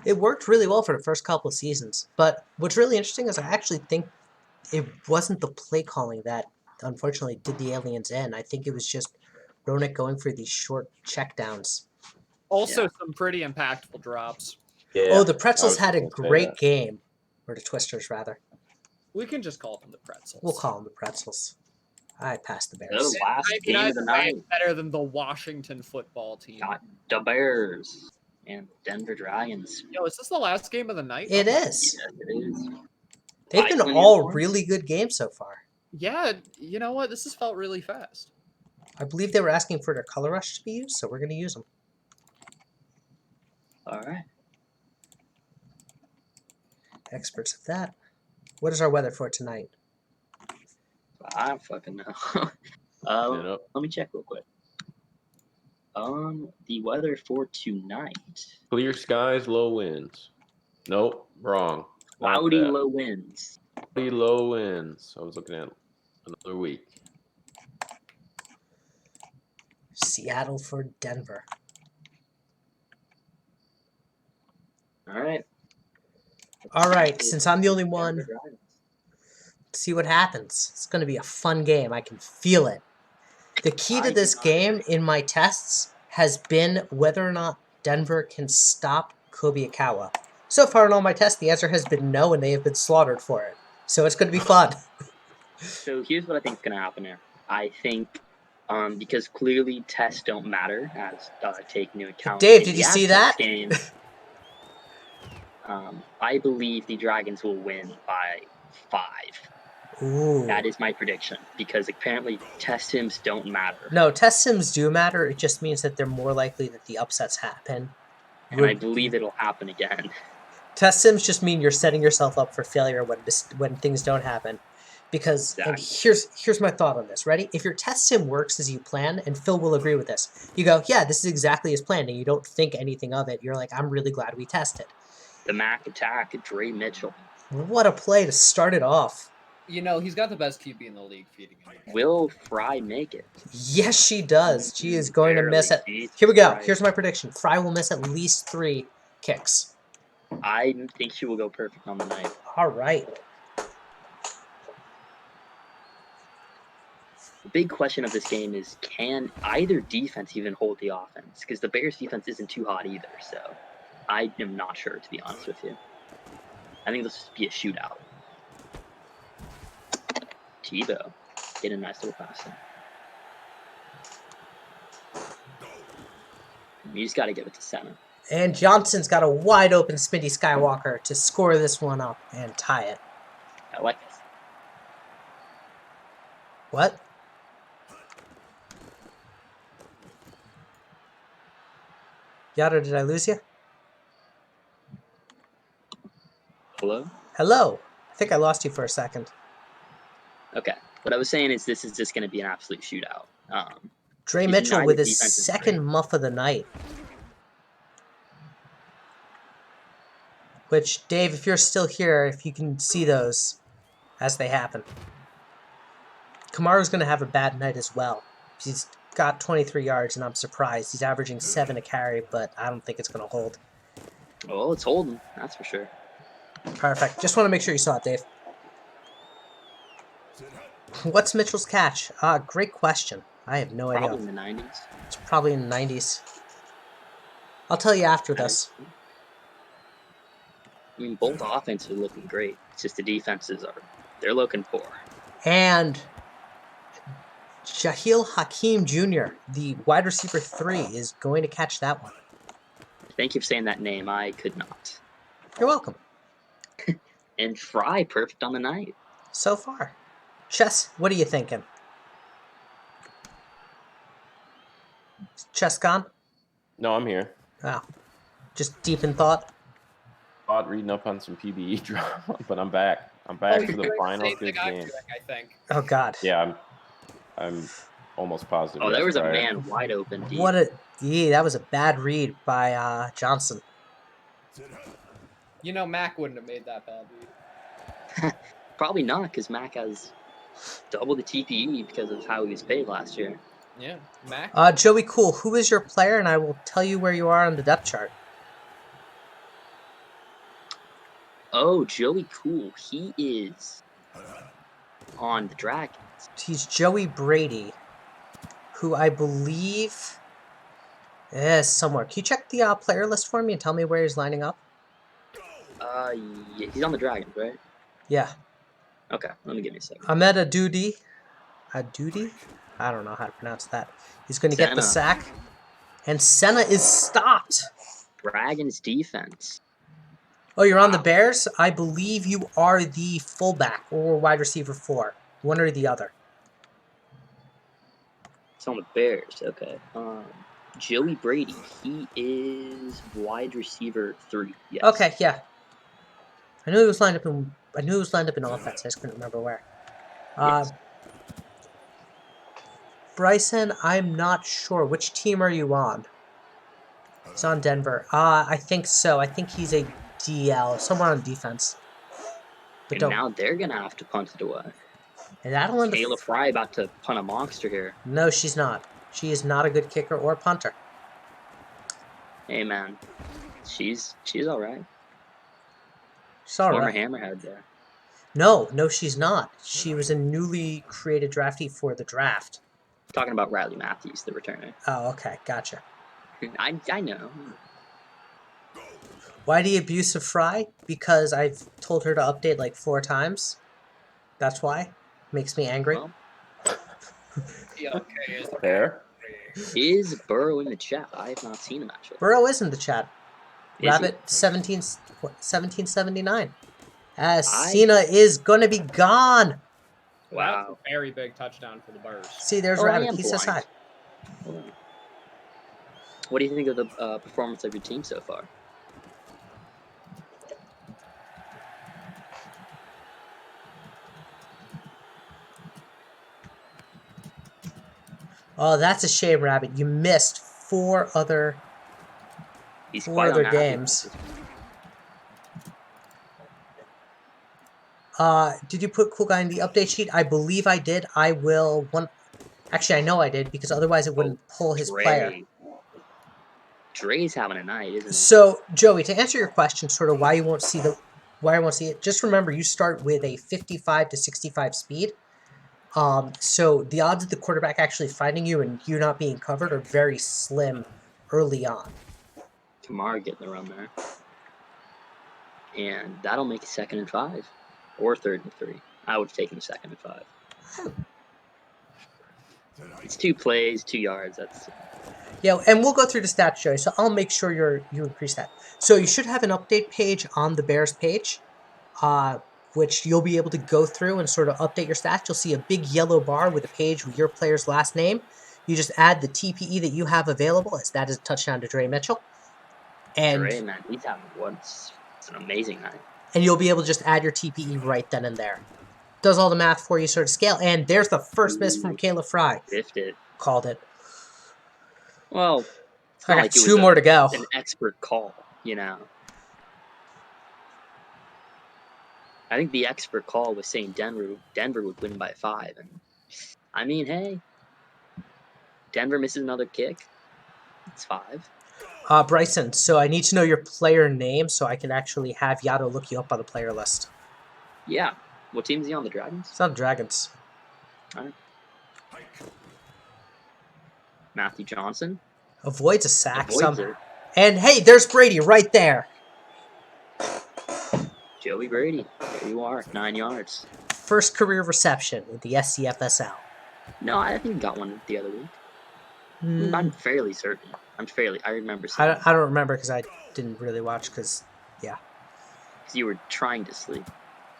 It worked really well for the first couple of seasons. But what's really interesting is I actually think it wasn't the play calling that unfortunately did the aliens in. I think it was just Ronak going for these short checkdowns. Also, Yeah. some pretty impactful drops. Yeah. Oh, the I Pretzels was had a gonna say great that. game. Or the Twisters, rather. We can just call them the Pretzels. We'll call them the Pretzels. I passed the The Bears. last I mean, game of the either way, night it's better than the Washington football team. got the Bears and Denver Dragons. Yo, is this the last game of the night? It Oh, is. Yes, it is. They've been Iceland all uniforms? really good games so far. Yeah, you know what? This has felt really fast. I believe they were asking for their color rush to be used, so we're going to use them. All right. Experts of that. What is our weather for tonight? I don't fucking know. Get up. Let me check real quick. The weather for tonight. Clear skies, low winds. Nope, wrong. Not Cloudy, that. low winds. Cloudy, low winds. I was looking at another week. Seattle for Denver. All right. All right, since I'm the only one, Denver Dragons. let's see what happens. It's going to be a fun game. I can feel it. The key to this game in my tests has been whether or not Denver can stop Kobayakawa. So far in all my tests, the answer has been no, and they have been slaughtered for it. So it's going to be fun. So here's what I think is going to happen here. I think, because clearly tests don't matter as take into account. Dave, in did the you see actual that? Game, I believe the Dragons will win by 5. Ooh. That is my prediction because apparently test sims don't matter, No, test sims do matter. It just means that they're more likely that the upsets happen. and I believe it'll happen again. Test sims just mean you're setting yourself up for failure when things don't happen. Because and here's my thought on this. Ready? If your test sim works as you plan, and Phil will agree with this, you go, yeah, this is exactly as planned, and you don't think anything of it. You're like, I'm really glad we tested. The Mac attack, Dre Mitchell. What a play to start it off. You know, he's got the best QB in the league feeding him. Will Fry make it? Yes, she does. She is going to miss it. Jesus Here we go. Christ. Here's my prediction. Fry will miss at least 3 kicks. I think she will go perfect on the night. All right. The big question of this game is, can either defense even hold the offense? Because the Bears defense isn't too hot either, so I am not sure, to be honest with you. I think this will be a shootout. Tebow, get a nice little pass in. You just got to give it to center. And Johnson's got a wide open Smitty Skywalker to score this one up and tie it. I like this. What? Yada, did I lose you? Hello? Hello. I think I lost you for a second. Okay. What I was saying is this is just going to be an absolute shootout. Dre Mitchell with his defense is second great. muff of the night. Which, Dave, if you're still here, if you can see those as they happen. Kamaru's going to have a bad night as well. He's got 23 yards, and I'm surprised. He's averaging 7 a carry, but I don't think it's going to hold. Well, it's holding, that's for sure. Perfect. Just want to make sure you saw it, Dave. What's Mitchell's catch? Great question. I have no idea. Probably in the 90s. It's probably in the 90s. I'll tell you after this. I mean, both offenses are looking great. It's just the defenses they're looking poor. And Shahil Hakeem Jr., the wide receiver 3, is going to catch that one. Thank you for saying that name. I could not. You're welcome. And Fry, perfect on the night. So far. Chess, what are you thinking? Chess gone? No, I'm here. Wow. Just deep in thought? Thought reading up on some PBE drama, but I'm back. I'm back for the final good I'm game. doing, I think. Oh, God. Yeah, I'm almost positive. Oh, there was a Fryer. man wide open deep. What a... Yeah, that was a bad read by Johnson. You know, Mac wouldn't have made that bad read. Probably not, because Mac has double the TPE because of how he was paid last year. Yeah, Mac. Joey Cool, who is your player? And I will tell you where you are on the depth chart. Oh, Joey Cool. He is on the Dragons. He's Joey Brady, who I believe is somewhere. Can you check the player list for me and tell me where he's lining up? Yeah, he's on the Dragons, right? Yeah. Okay, let me give me a second. Ahmed Adudi. Adudi? I don't know how to pronounce that. He's going to get the Senna. sack. And Senna is stopped. Dragons defense. Oh, you're on the Bears? I believe you are the fullback or wide receiver 4. One or the other. It's on the Bears. Okay. Joey Brady. He is wide receiver 3. Yes. Okay, yeah. I knew he was lined up in offense. I just couldn't remember where. Yes. Bryson, I'm not sure. Which team are you on? He's on Denver. I think so. I think he's a DL, somewhere on defense. But And now they're gonna have to punt it away. And that'll end Kayla Fry about to punt a monster here. No, she's not. She is not a good kicker or punter. Hey man, she's all right. She's all Former right. Hammerhead there. No, she's not. She was a newly created draftee for the draft. Talking about Riley Matthews, the returner. Oh, okay, gotcha. I know. Why the abusive Fry? Because I've told her to update like 4 times. That's why. Makes me angry. Well, Okay, is Fair. is Burrow in the chat? I have not seen him actually. Burrow is in the chat. Is Rabbit 1779. As I- Cena is gonna be gone. Wow. That's a very big touchdown for the Bears. See, there's Oh, I Rabbit. am He says hi. blind. What do you think of the performance of your team so far? Oh, that's a shame, Rabbit. You missed 4 other He's 4 quite other unhappy. games. Did you put Cool Guy in the update sheet? I believe I did. I will Actually, I know I did because otherwise it wouldn't pull his player. Dre's having a night, isn't he? So, Joey, to answer your question, sort of why I won't see it, just remember you start with a 55 to 65 speed. So the odds of the quarterback actually finding you and you not being covered are very slim early on. Kamara getting the run there. And that'll make it 2nd and 5. Or 3rd and 3. I would have taken 2nd and 5. It's 2 plays, 2 yards. That's Yeah, and we'll go through the stats, Joey, so I'll make sure you increase that. So you should have an update page on the Bears page, which you'll be able to go through and sort of update your stats. You'll see a big yellow bar with a page with your player's last name. You just add the TPE that you have available, as that is a touchdown to Dre Mitchell. And Dre, man, he's having it's an amazing night. And you'll be able to just add your TPE right then and there. Does all the math for you, sort of scale. And there's the first miss from Kayla Fry. Biffed it. Called it. Well, it's I not got like it 2 was more to go. an expert call, you know. I think the expert call was saying Denver would win by 5, and I mean, hey, Denver misses another kick. It's 5. Bryson, so I need to know your player name so I can actually have Yato look you up on the player list. Yeah. What team is he on? The Dragons? It's not Dragons. All right. Matthew Johnson Avoids a sack avoids somehow. it. And hey, there's Brady right there. Joey Brady. There you are, 9 yards. First career reception with the SCFSL. No, I think he got one the other week. Hmm, I'm fairly certain. I remember I, seeing don't- I don't remember because I didn't really watch because, yeah, because you were trying to sleep.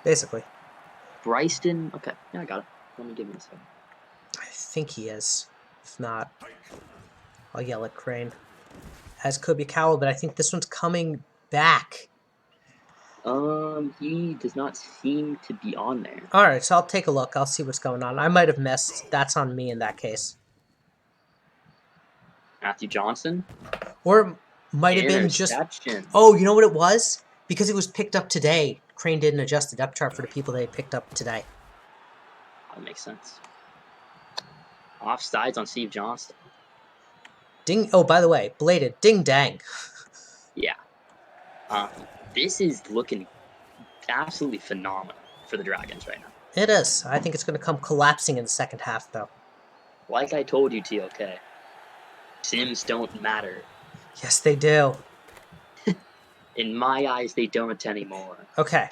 basically. Bryston. Okay, yeah, I got it. Let me give him a second. I think he is. If not, I'll yell at Crane. As Kobe Cowell, but I think this one's coming back. He does not seem to be on there. Alright, so I'll take a look. I'll see what's going on. I might have missed. That's on me in that case. Matthew Johnson. Or it might have been just... Interception. Oh, you know what it was? Because it was picked up today. Crane didn't adjust the depth chart for the people they picked up today. That makes sense. Offsides on Steve Johnson. Ding... Oh, by the way, bladed. Ding dang. Yeah. This is looking absolutely phenomenal for the Dragons right now. It is. I think it's going to come collapsing in the second half, though. Like I told you, TOK, Sims don't matter. Yes, they do. In my eyes, they don't anymore. Okay.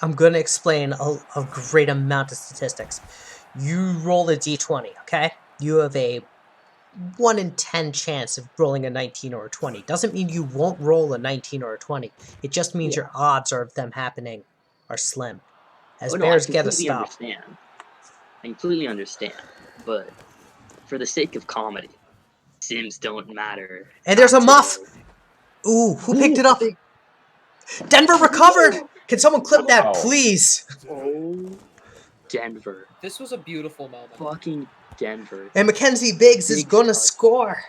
I'm going to explain a great amount of statistics. You roll a d20, okay? You have a 1 in 10 chance of rolling a 19 or a 20. Doesn't mean you won't roll a 19 or a 20. It just means your odds of them happening are slim. As Bears get a stop. Understand. I completely understand. But for the sake of comedy, Sims don't matter. And there's a muff! Ooh, who picked it up? Denver recovered! Can someone clip that, Wow. please? Oh, Denver. This was a beautiful moment. Fucking Denver. And Mackenzie Biggs is Biggs gonna touch. score.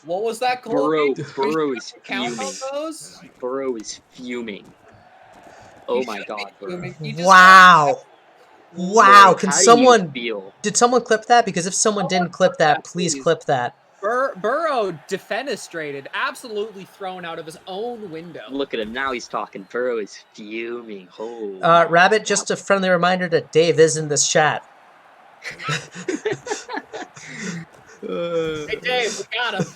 What was that, Colby? Burrow is Count fuming. on those? Burrow is fuming. Oh You my should god, be Burrow. fuming. You just Wow. Wow, Burrow, can how do you someone... feel? Did someone clip that? Because if someone didn't clip that, please please. clip that. Burrow defenestrated, absolutely thrown out of his own window. Look at him now. He's talking. Burrow is fuming. Oh. Rabbit, just a friendly reminder that Dave is in this chat. Hey Dave, we got him.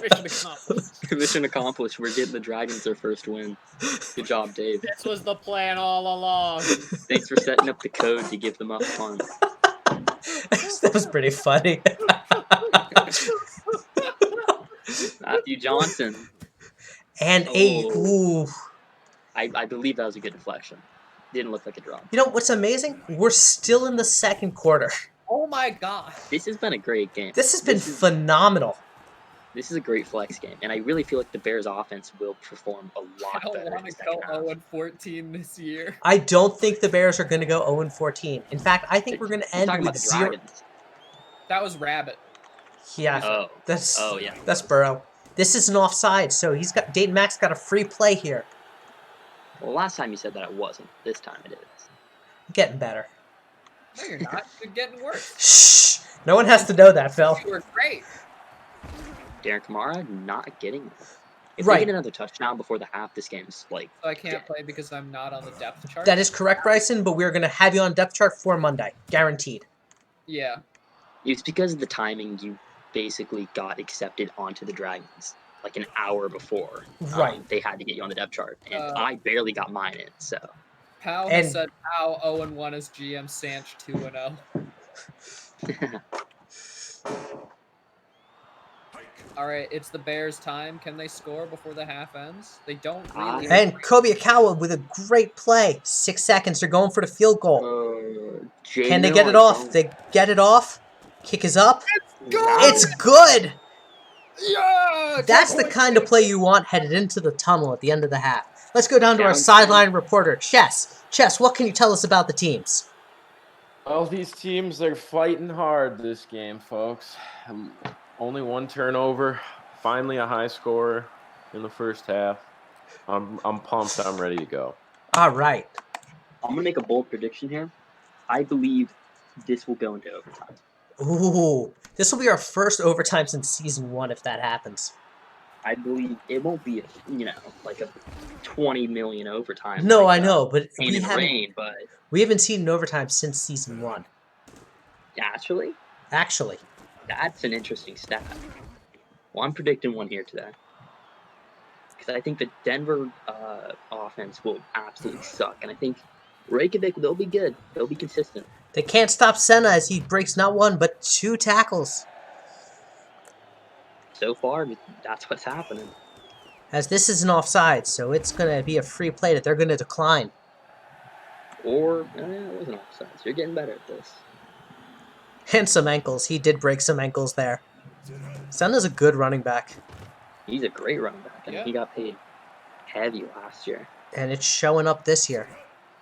Mission accomplished. Mission accomplished. We're getting the Dragons their first win. Good job, Dave. This was the plan all along. Thanks for setting up the code to give them up punt. That was pretty funny. Matthew Johnson. And ooh. I believe that was a good deflection. Didn't look like a drop. You know what's amazing? We're still in the second quarter. Oh my god. This has been a great game. This has been phenomenal. This is a great flex game, and I really feel like the Bears' offense will perform a I lot don't better in want the to second go half. 0-14 this year. I don't think the Bears are going to go 0-14. In fact, I think we're going to I'm end talking about with the 0. Dragons. That was Rabbit. Yeah, Oh yeah. That's Burrow. This is an offside, so Dayton Max got a free play here. Well, last time you said that it wasn't. This time it is. Getting better. No, you're not. You're getting worse. Shh. No one has to know that, Phil. You were great. Darren Kamara not getting it. If Right. they get another touchdown before the half, this game's like. So I can't dead. play because I'm not on the depth chart. That is correct, Bryson, but we're going to have you on depth chart for Monday. Guaranteed. Yeah. It's because of the timing you basically got accepted onto the Dragons like an hour before. Right. They had to get you on the depth chart, and I barely got mine in. So. Pal has said Pal 0-1 as GM, Sanch 2-0. All right, it's the Bears' time. Can they score before the half ends? They don't really. And Kobe Akawa with a great play. 6 seconds. They're going for the field goal. Can they get it off? They get it off. Kick is up. It's good. Yeah. That's the kind of play you want headed into the tunnel at the end of the half. Let's go down to our sideline reporter, Chess. Chess, what can you tell us about the teams? Well, these teams are fighting hard this game, folks. Only one turnover. Finally a high score in the first half. I'm pumped. I'm ready to go. All right. I'm going to make a bold prediction here. I believe this will go into overtime. Ooh. This will be our first overtime since season 1 if that happens. I believe it won't be, like a 20 million overtime. No, like, I know, but we haven't seen an overtime since season 1. Actually? Actually. That's an interesting stat. Well, I'm predicting one here today. because I think the Denver offense will absolutely suck, and I think Reykjavik, they'll be good. They'll be consistent. They can't stop Senna as he breaks not one but 2 tackles. So far, that's what's happening. As this is an offside, so it's going to be a free play that they're going to decline. Or, it wasn't offside. So you're getting better at this. And some ankles. He did break some ankles there. Senna's a good running back. He's a great running back, and Yeah. he got paid heavy last year. And it's showing up this year.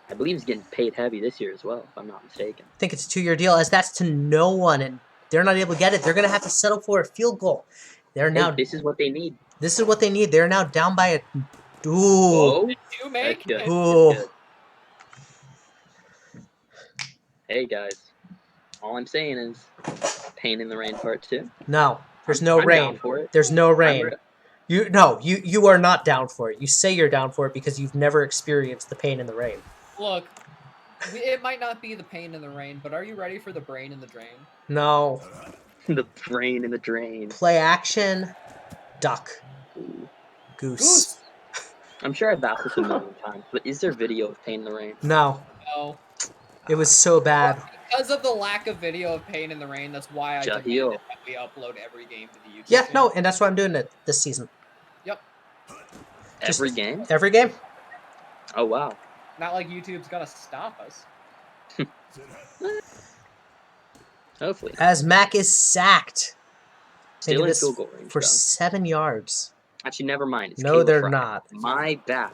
I believe he's getting paid heavy this year as well, if I'm not mistaken. I think it's a 2-year deal, as that's to no one, and they're not able to get it. They're going to have to settle for a field goal. They're now. Hey, this is what they need. This is what they need. They're now down by a. Ooh. Oh, You make that's good. it. Ooh. That's good. Hey guys, all I'm saying is, pain in the rain part 2. No, there's no I'm rain. down for it. There's no I'm rain. re- You are not down for it. You say you're down for it because you've never experienced the pain in the rain. Look, it might not be the pain in the rain, but are you ready for the brain in the drain? No. the brain in the drain. Play action. Duck. Ooh. Goose. I'm sure I've asked this a million times, but is there video of pain in the rain? No. No. It was so bad. Because of the lack of video of pain in the rain, that's why I Jahil. demanded that we upload every game to the YouTube Yeah, channel. no, and that's why I'm doing it this season. Yep. Just- Every game? Every game. Oh wow. Not like YouTube's gonna stop us. Hopefully. As Mac is sacked. Still Look at in this field goal range, for though. 7 yards. Actually, never mind. It's No, Caleb they're Fry. not. My bad.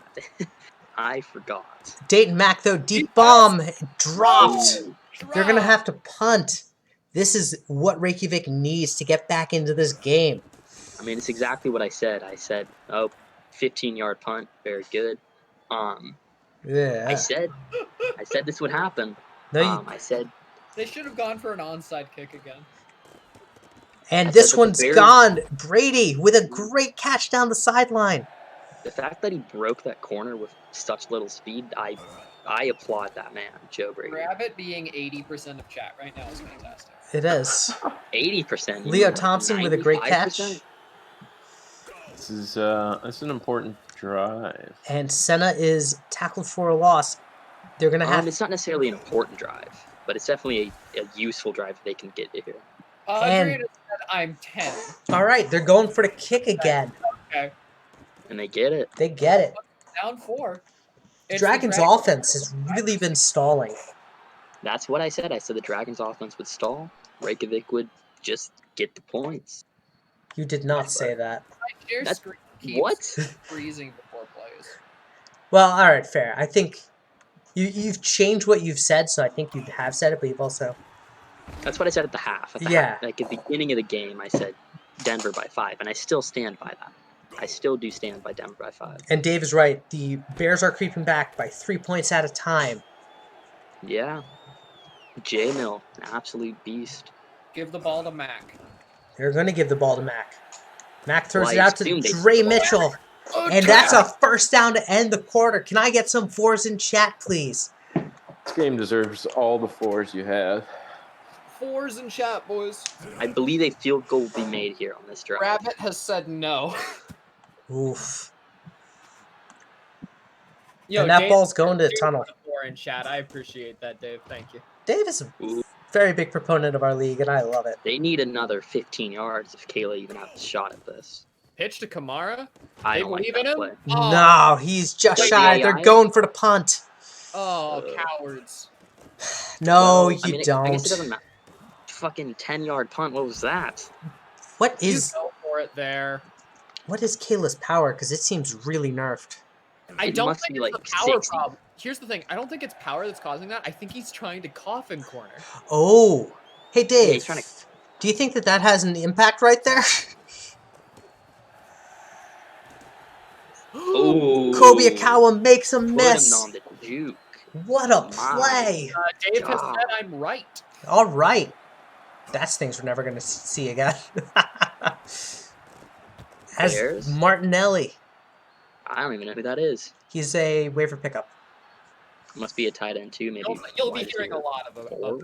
I forgot. Dayton Mac, though, deep bomb. Dropped. Ooh. They're going to have to punt. This is what Reykjavik needs to get back into this game. I mean, it's exactly what I said. I said, 15-yard punt. Very good. Yeah. I said this would happen. No, you, I said They should have gone for an onside kick again. and I this said that the one's Bears- gone. Brady with a great catch down the sideline. the fact that he broke that corner with such little speed. I applaud that man, Joe Brady. Rabbit being 80% of chat right now is fantastic. It is. 80%. Leo Thompson with a great catch. 95%? This is an important drive. And Senna is tackled for a loss. They're going to have... It's not necessarily an important drive, but it's definitely a useful drive if they can get it here. Adrian said I'm 10. All right, they're going for the kick again. Okay. And they get it. They get it. Down 4. It's Dragons' the Dragons' offense has really been stalling. That's what I said. I said the Dragons' offense would stall. Reykjavik would just get the points. You did not say that. My share That's- screen keeps What? freezing before plays. Well, all right, fair. I think you've changed what you've said, so I think you have said it, but you've also... That's what I said at the half. At the Yeah. half, like at the beginning of the game, I said Denver by 5, and I still stand by that. I still do stand by Denver by 5. And Dave is right. The Bears are creeping back by 3 points at a time. Yeah. J Mill, an absolute beast. Give the ball to Mac. They're going to give the ball to Mac. Mac throws Well, it I out to assumed they Dre took the ball. Mitchell. And that's a first down to end the quarter. Can I get some 4s in chat, please? This game deserves all the 4s you have. 4s in chat, boys. I believe a field goal will be made here on this drive. Rabbit has said no. Oof. Yo, And that Dave- ball's going to the Dave tunnel. put a 4 in chat. I appreciate that, Dave. Thank you. Dave is a Ooh. very big proponent of our league, and I love it. They need another 15 yards if Kayla even has a shot at this. Pitch to Kamara. I They don't like believe that in him? play. Oh. No, he's just Wait, shy. the They're AI? going for the punt. Oh, Uh, cowards. No, Well, you I mean, don't. I guess it doesn't matter. Fucking 10-yard punt. What was that? What You is go for it there. Kayla's power? Because it seems really nerfed. I It don't must think be it's like the power 60. problem. Here's the thing. I don't think it's power that's causing that. I think he's trying to coffin corner. Oh, hey Dave. he's trying to- Do you think that has an impact right there? Oh, Kobe Akawa makes a put miss. him on the juke. What a My play! Dave has God. said I'm right. All right, that's things we're never gonna see again. As Bears? Martinelli, I don't even know who that is. he's a waiver pickup. Must be a tight end too, maybe. You'll be wide hearing a receiver. lot of it. Or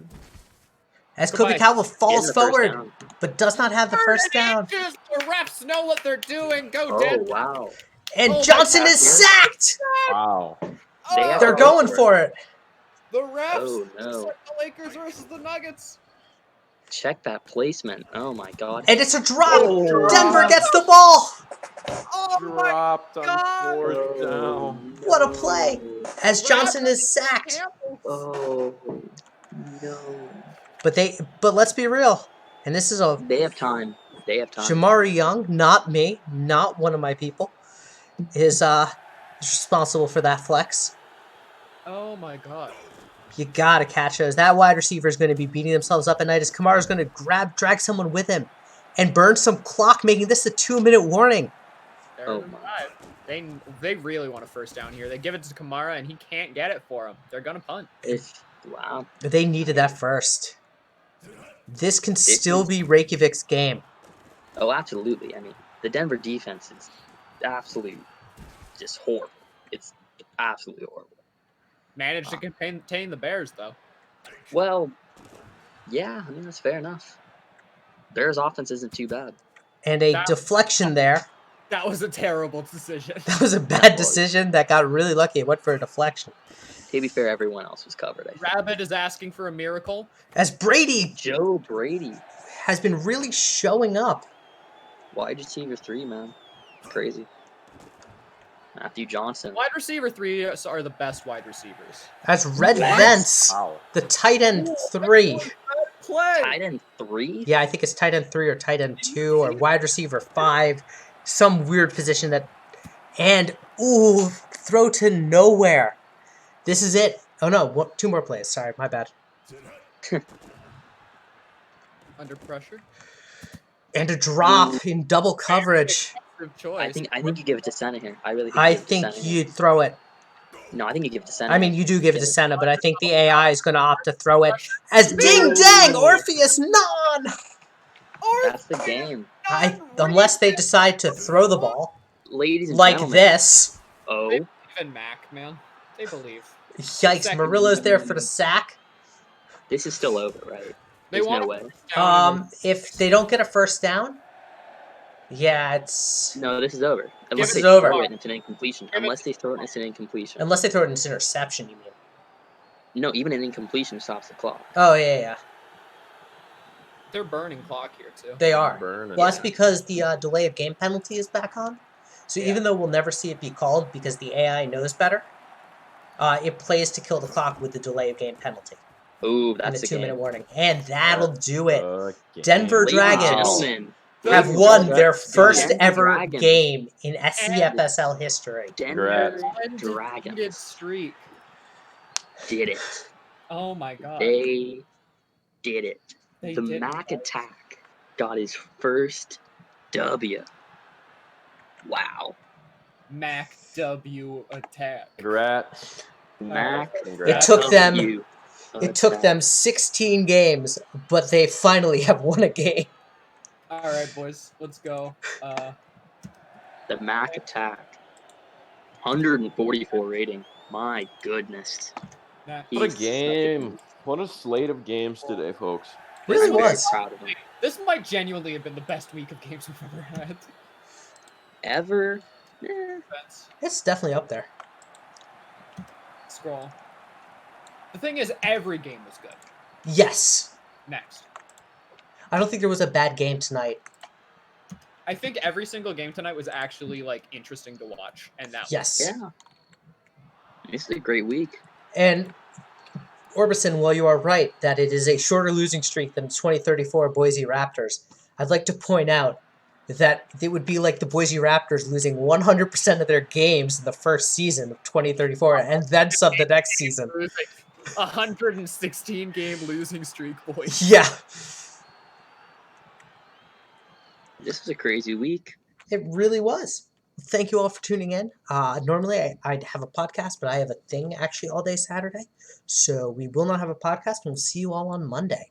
As Goodbye. Kobe Akawa getting falls the first forward, down. but does not have the first down. The refs know what they're doing. Go, Oh Denver. wow! And Oh my Johnson God. is sacked! Wow. They have They're to going go for it. The refs. Oh, no. Just like the Lakers versus the Nuggets. Check that placement. Oh my god. And it's a drop. Oh. Denver gets the ball. Oh my Dropped on God. 4th down. What a play. As Johnson is sacked. Campbell. Oh no. But let's be real. And this is a They have time. They have time. Shamari Young, not me, not one of my people, is responsible for that flex. Oh my God. You gotta catch those. That wide receiver is going to be beating themselves up at night as Kamara's going to drag someone with him and burn some clock, making this a 2-minute warning. Oh Third and my. 5. They really want a first down here. They give it to Kamara and he can't get it for them. They're gonna punt. Wow. They needed that first. This can still is- be Reykjavik's game. Oh, absolutely. I mean, the Denver defense is absolutely just horrible. It's absolutely horrible. Managed to contain the Bears though. Well, yeah, I mean that's fair enough. Bears offense isn't too bad. And a That- deflection there. That was a terrible decision. That was a bad decision that got really lucky. It went for a deflection. To be fair, everyone else was covered. I think. Rabbit is asking for a miracle. As Brady Joe Brady, has been really showing up. wide receiver 3, man, crazy. Matthew Johnson. Wide receiver 3 are the best wide receivers. As Red What? Vents, Wow. the tight end 3. Play. Tight end 3. Yeah, I think it's tight end 3 or tight end 2 or wide receiver 5. Some weird position that. And, ooh, throw to nowhere. This is it. Oh no, 2 more plays. Sorry, my bad. Under pressure. And a drop in double coverage. Good choice. I think you give it to Senna here. I really think. I you give it to think Senna here. you'd throw it. No, I think you give it to Senna. I mean, you do give it to Senna, but I think the AI is going to opt to throw it. As Ooh. ding dang, Orpheus non! That's the game, Unless they decide to throw the ball ladies and like gentlemen. this. Oh, Even Mac, man. They believe. Yikes, Second. Murillo's there for the sack. this is still over, right? They There's want no to way. If they don't get a first down, yeah, it's No, this is over. Unless This they is over. throw it into an incompletion. Give it- Unless they throw it into an incompletion. unless they throw it into interception. You mean? No, even an incompletion stops the clock. Oh yeah, They're burning clock here too. they are. Burning. Well, that's because the delay of game penalty is back on. So Yeah. even though we'll never see it be called because the AI knows better, it plays to kill the clock with the delay of game penalty Ooh, and that's the the 2-minute game. warning, and that'll do it. Okay. Denver Ladies and Dragons gentlemen, have ladies and won gentlemen, their first Denver ever Dragons. game in SCFSL history. Denver Undefeated Dragons streak. did it. Oh my god. They did it. They The did Mac it. Attack got his first W. Wow. Mac W attack. Congrats. Mac Congrats. took them- W It took attack. them 16 games, but they finally have won a game. All right, boys, let's go. The Mac Attack. 144 rating. My goodness. Mac. What a He's such game. What a slate of games today, folks. Really I'm very was. proud of him. This might genuinely have been the best week of games we've ever had. Ever? Defense. It's definitely up there. Scroll. The thing is, every game was good. Yes. Next. I don't think there was a bad game tonight. I think every single game tonight was actually like interesting to watch, and that Yes. Yeah. This is a great week. And Orbison, while you are right that it is a shorter losing streak than 2034 Boise Raptors, I'd like to point out that it would be like the Boise Raptors losing 100% of their games in the first season of 2034 and then some the next season. was like 116 game losing streak, boys. Yeah, This was a crazy week. it really was. Thank you all for tuning in. Normally I'd have a podcast, but I have a thing actually all day Saturday. So we will not have a podcast, and we'll see you all on Monday.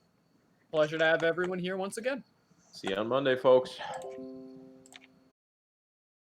Pleasure to have everyone here once again. See you on Monday, folks.